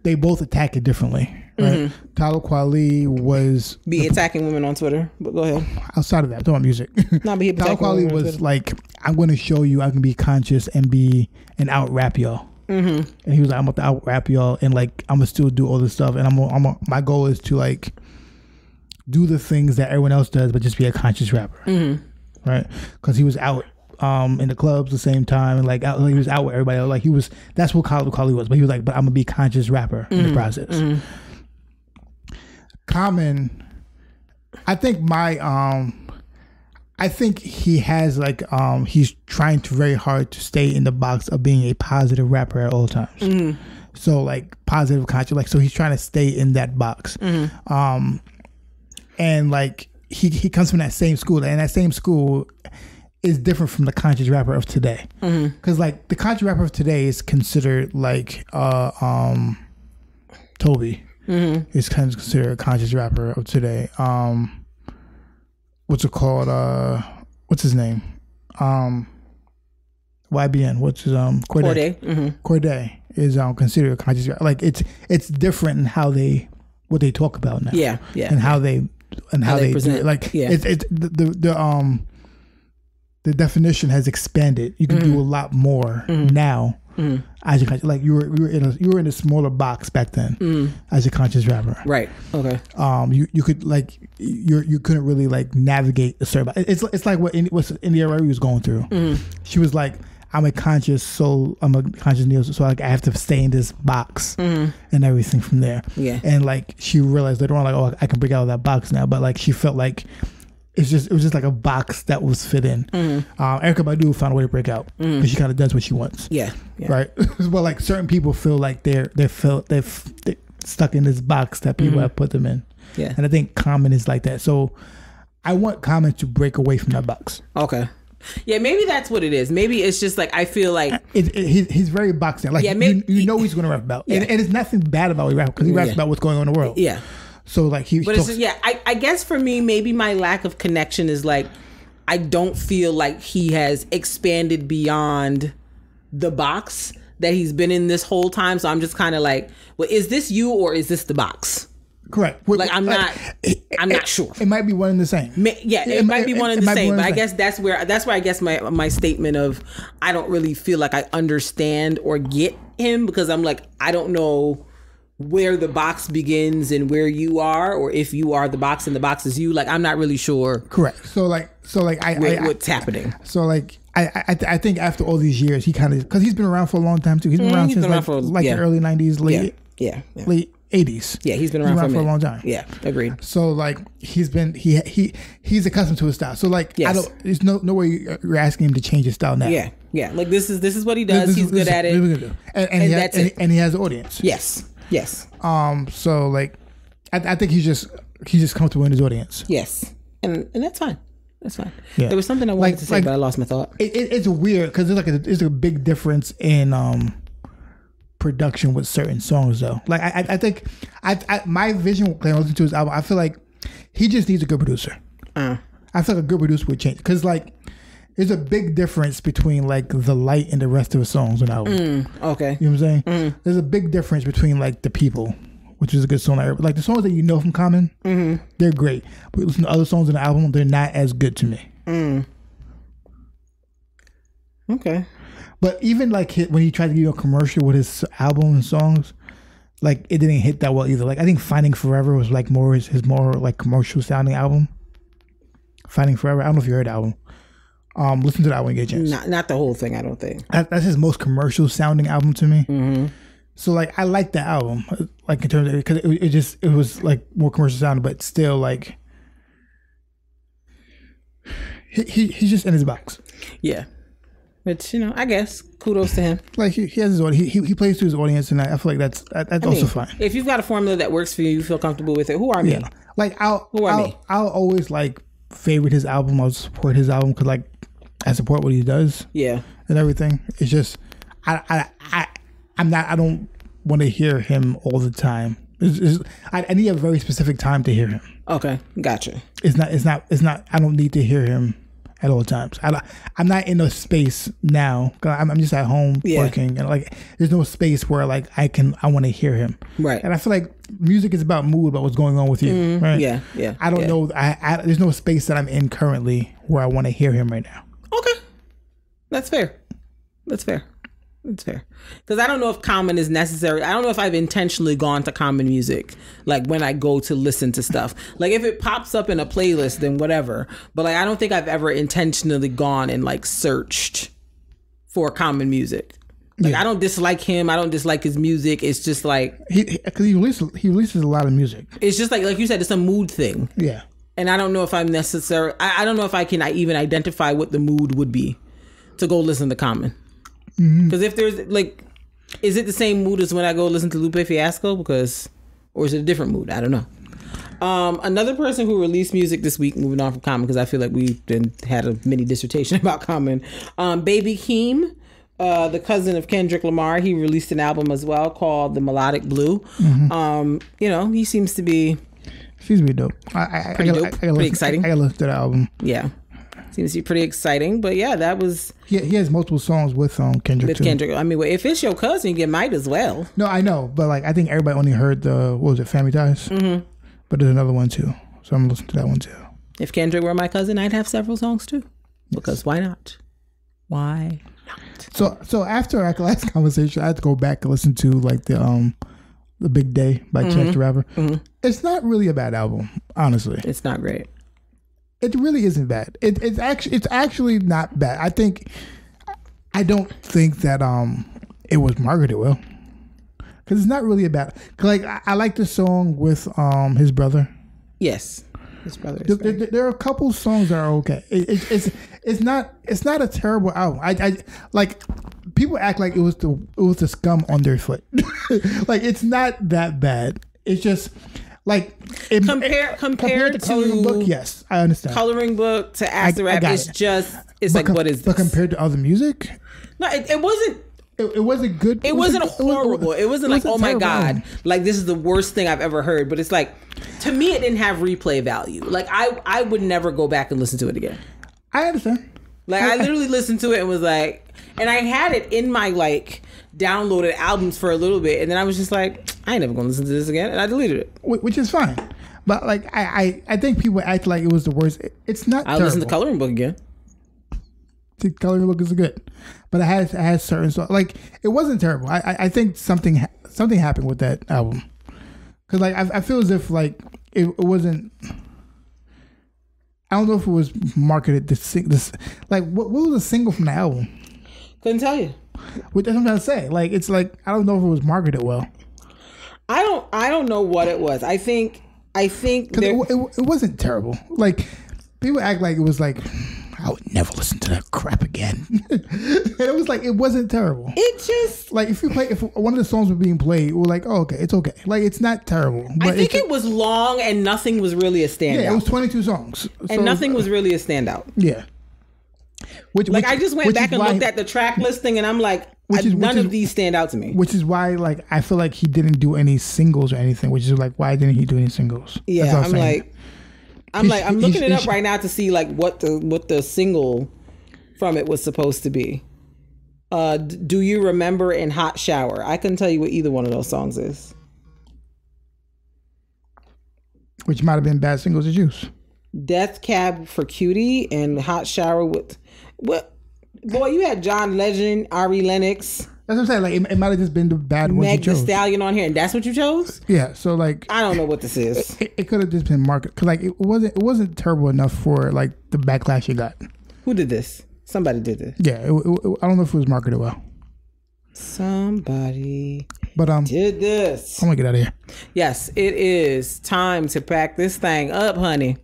They both attack it differently. Right. Talib Kweli was attacking women on Twitter, but go ahead. Outside of that, talking about music. No, but Talib Kweli was like, I'm going to show you I can be conscious and be an out rap y'all. And he was like, I'm about to out rap y'all, and like I'm gonna still do all this stuff, and my goal is to like do the things that everyone else does, but just be a conscious rapper, right? Because he was out in the clubs the same time, and like he was out with everybody else. Like that's what Talib Kweli was, but he was like, but I'm gonna be a conscious rapper in the process. Common, I think I think he has like he's trying to very hard to stay in the box of being a positive rapper at all times. So like positive conscious, like so he's trying to stay in that box. And like he comes from that same school, and that same school is different from the conscious rapper of today. Because like the conscious rapper of today is considered like Toby. Is kind of considered a conscious rapper of today. What's it called? What's his name? YBN. What's his Corday? Corday is considered a conscious rapper. Like it's different in how what they talk about now. Yeah. And how they present it. Like it's the definition has expanded. You can do a lot more now. As a like you were in a smaller box back then as a conscious rapper, right? Okay. You could like you couldn't really like navigate the certain. It's like what India Rari was going through. She was like, I'm a conscious neo, so like I have to stay in this box and everything from there. Yeah. And like she realized later on, like, oh, I can break out of that box now. But like she felt like it was just like a box that was fit in. Erykah Badu found a way to break out because she kind of does what she wants. Yeah. Right. But like certain people feel like they're stuck in this box that people have put them in. Yeah. And I think Common is like that. So I want Common to break away from that box. Okay. Yeah, maybe that's what it is. Maybe it's just like I feel like he's very boxed in. Like you know he's going to rap about, and it's nothing bad about what he raps because he raps about what's going on in the world. Yeah. So like but it's just, I guess for me, maybe my lack of connection is like I don't feel like he has expanded beyond the box that he's been in this whole time. So I'm just kind of like, well, is this you or is this the box? Correct. Like I'm not sure. It might be one and the same. It might be one and the same. But I guess that's where I guess my statement of I don't really feel like I understand or get him because I'm like I don't know where the box begins and where you are, or if you are the box and the box is you. Like I'm not really sure. Correct. So what's happening. So like I think after all these years he kind of because he's been around for a long time too. He's been around since the early 90s, late 80s. Yeah, he's been around for a long time. Yeah, agreed. So like he's accustomed to his style. So like there's no way you're asking him to change his style now. Yeah. Like this is what he does. He's good at it. And that's it. And he has an audience. Yes. So like I think he's just comfortable in his audience. Yes. And that's fine. That's fine. Yeah. There was something I wanted to say, but I lost my thought. It's weird because there's a big difference in production with certain songs though. Like I think my vision when I listen to his album, I feel like he just needs a good producer. I feel like a good producer would change because like there's a big difference between like The Light and the rest of the songs on the album. Okay. You know what I'm saying? There's a big difference between like The People, which is a good song. Like the songs that you know from Common, they're great. But listen to other songs on the album, they're not as good to me. Okay. But even like when he tried to do a commercial with his album and songs, like it didn't hit that well either. Like I think Finding Forever was like more his more like commercial sounding album. Finding Forever. I don't know if you heard the album. Listen to that when you get a chance. Not the whole thing, I don't think. That's his most commercial sounding album to me. So like I like that album, like in terms of because it was like more commercial sounding, but still like he's just in his box. Yeah. Which, I guess kudos to him. Like he has his audience. He plays to his audience, and I feel like that's also fine. If you've got a formula that works for you, you feel comfortable with it. Who are me? Yeah. Like I'll always like favorite his album. I'll support his album because like I support what he does. Yeah. And everything. It's just I I don't want to hear him all the time. I need a very specific time to hear him. Okay, gotcha. It's not. I don't need to hear him at all times. I'm not in a space now. I'm just at home working, and like there's no space where like I want to hear him. Right. And I feel like music is about mood, about what's going on with you. Right. Yeah. I don't know. I there's no space that I'm in currently where I want to hear him right now. Okay, that's fair. That's fair. Because I don't know if Common is necessary. I don't know if I've intentionally gone to Common music, like when I go to listen to stuff. Like if it pops up in a playlist, then whatever. But like I don't think I've ever intentionally gone and like searched for Common music. Like I don't dislike him. I don't dislike his music. It's just like because he releases a lot of music. It's just like you said, it's a mood thing. Yeah. And I don't know if I'm necessary. I don't know if I can even identify what the mood would be to go listen to Common. Because if there's like, is it the same mood as when I go listen to Lupe Fiasco? Or is it a different mood? I don't know. Another person who released music this week, moving on from Common, because I feel like we've had a mini dissertation about Common. Baby Keem, the cousin of Kendrick Lamar, he released an album as well called The Melodic Blue. He seems to be dope. Pretty exciting. I gotta listen to the album. Yeah. Seems to be pretty exciting, but yeah, that was. He has multiple songs with Kendrick. With Kendrick, I mean, if it's your cousin, you might as well. No, I know, but like I think everybody only heard Family Ties. Mm-hmm. But there's another one too, so I'm gonna listen to that one too. If Kendrick were my cousin, I'd have several songs too, because why not? Why not? So after our last conversation, I had to go back and listen to like the Big Day by Chance the Rapper. Mm-hmm. It's not really a bad album, honestly. It's not great. It really isn't bad. It's actually not bad. I don't think that it was marketed well, because it's not really about. Like I like the song with his brother. Yes, his brother. There are a couple songs that are okay. It's not a terrible album. I like people act like it was the scum on their foot. Like it's not that bad. It's just. Like compared to Coloring Book, yes, I understand. Coloring Book to Ask the Rap, it's like what is this? But compared to other music, no, it wasn't. It wasn't good. It wasn't horrible. It wasn't like, oh my god, like this is the worst thing I've ever heard. But it's like, to me, it didn't have replay value. Like I would never go back and listen to it again. I understand. Like I literally listened to it and was like, and I had it in my like downloaded albums for a little bit, and then I was just like, I ain't never gonna listen to this again, and I deleted it, which is fine. But like I think people act like it was the worst. It's not. I'll listen to Coloring Book again. The Coloring Book is good, but it has certain songs. Like it wasn't terrible. I think something happened with that album, because like I feel as if like it wasn't. I don't know if it was marketed this like what was the single from the album? Couldn't tell you. Which I'm trying to say, like it's like I don't know if it was marketed well. I don't know what it was. I think it wasn't terrible. Like people act like it was like I would never listen to that crap again. And it was like it wasn't terrible. It just like if one of the songs was being played, we're like, oh okay, it's okay. Like it's not terrible. But I think it was long and nothing was really a standout. Yeah, it was 22 songs, and nothing was really a standout. Yeah. I just went back and looked at the track listing, and I'm like, none of these stand out to me. Which is why, like, I feel like he didn't do any singles or anything. Which is like, why didn't he do any singles? Yeah, I'm looking it up right now to see like what the single from it was supposed to be. Do You Remember and Hot Shower? I couldn't tell you what either one of those songs is. Which might have been bad singles to use. Death Cab for Cutie and Hot Shower with what? Boy, you had John Legend, Ari Lennox. That's what I'm saying. Like it might have just been the bad ones. Meg Thee Stallion on here, and that's what you chose. Yeah. So like, I don't know what this is. It could have just been market because like it wasn't terrible enough for like the backlash you got. Who did this? Somebody did this. Yeah. I don't know if it was marketed well. Somebody did this. I'm gonna get out of here. Yes, it is time to pack this thing up, honey.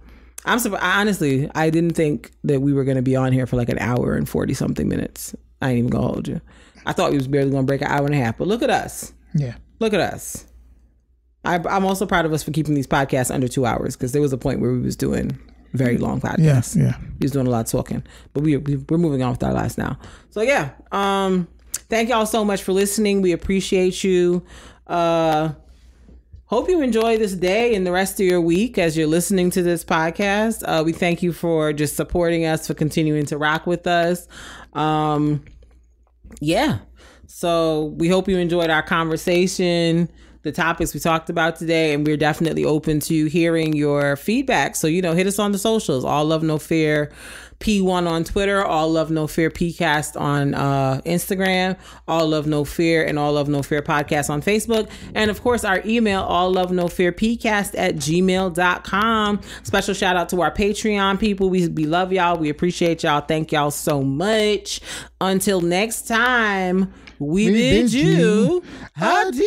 I'm surprised. Honestly, I didn't think that we were going to be on here for like an hour and 40 something minutes. I ain't even gonna hold you. I thought we was barely going to break an hour and a half, but look at us. Yeah. Look at us. I'm also proud of us for keeping these podcasts under 2 hours, because there was a point where we was doing very long podcasts. Yeah. We was doing a lot of talking, but we're moving on with our lives now. So yeah. thank y'all so much for listening. We appreciate you. Hope you enjoy this day and the rest of your week as you're listening to this podcast. We thank you for just supporting us, for continuing to rock with us. Yeah. So we hope you enjoyed our conversation, the topics we talked about today, and we're definitely open to hearing your feedback. So, hit us on the socials. All Love No Fear P1 on Twitter, All Love No Fear PCast on Instagram, All Love No Fear and All Love No Fear Podcast on Facebook. And of course, our email, alllovenofearpcast@gmail.com. Special shout out to our Patreon people. We love y'all. We appreciate y'all. Thank y'all so much. Until next time, we bid you adieu.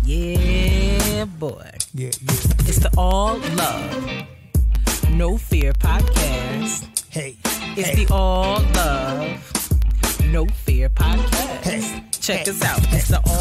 Yeah, boy. Yeah. It's the All Love No Fear podcast. Hey. It's the All Love No Fear podcast. Hey. Check us out. It's the All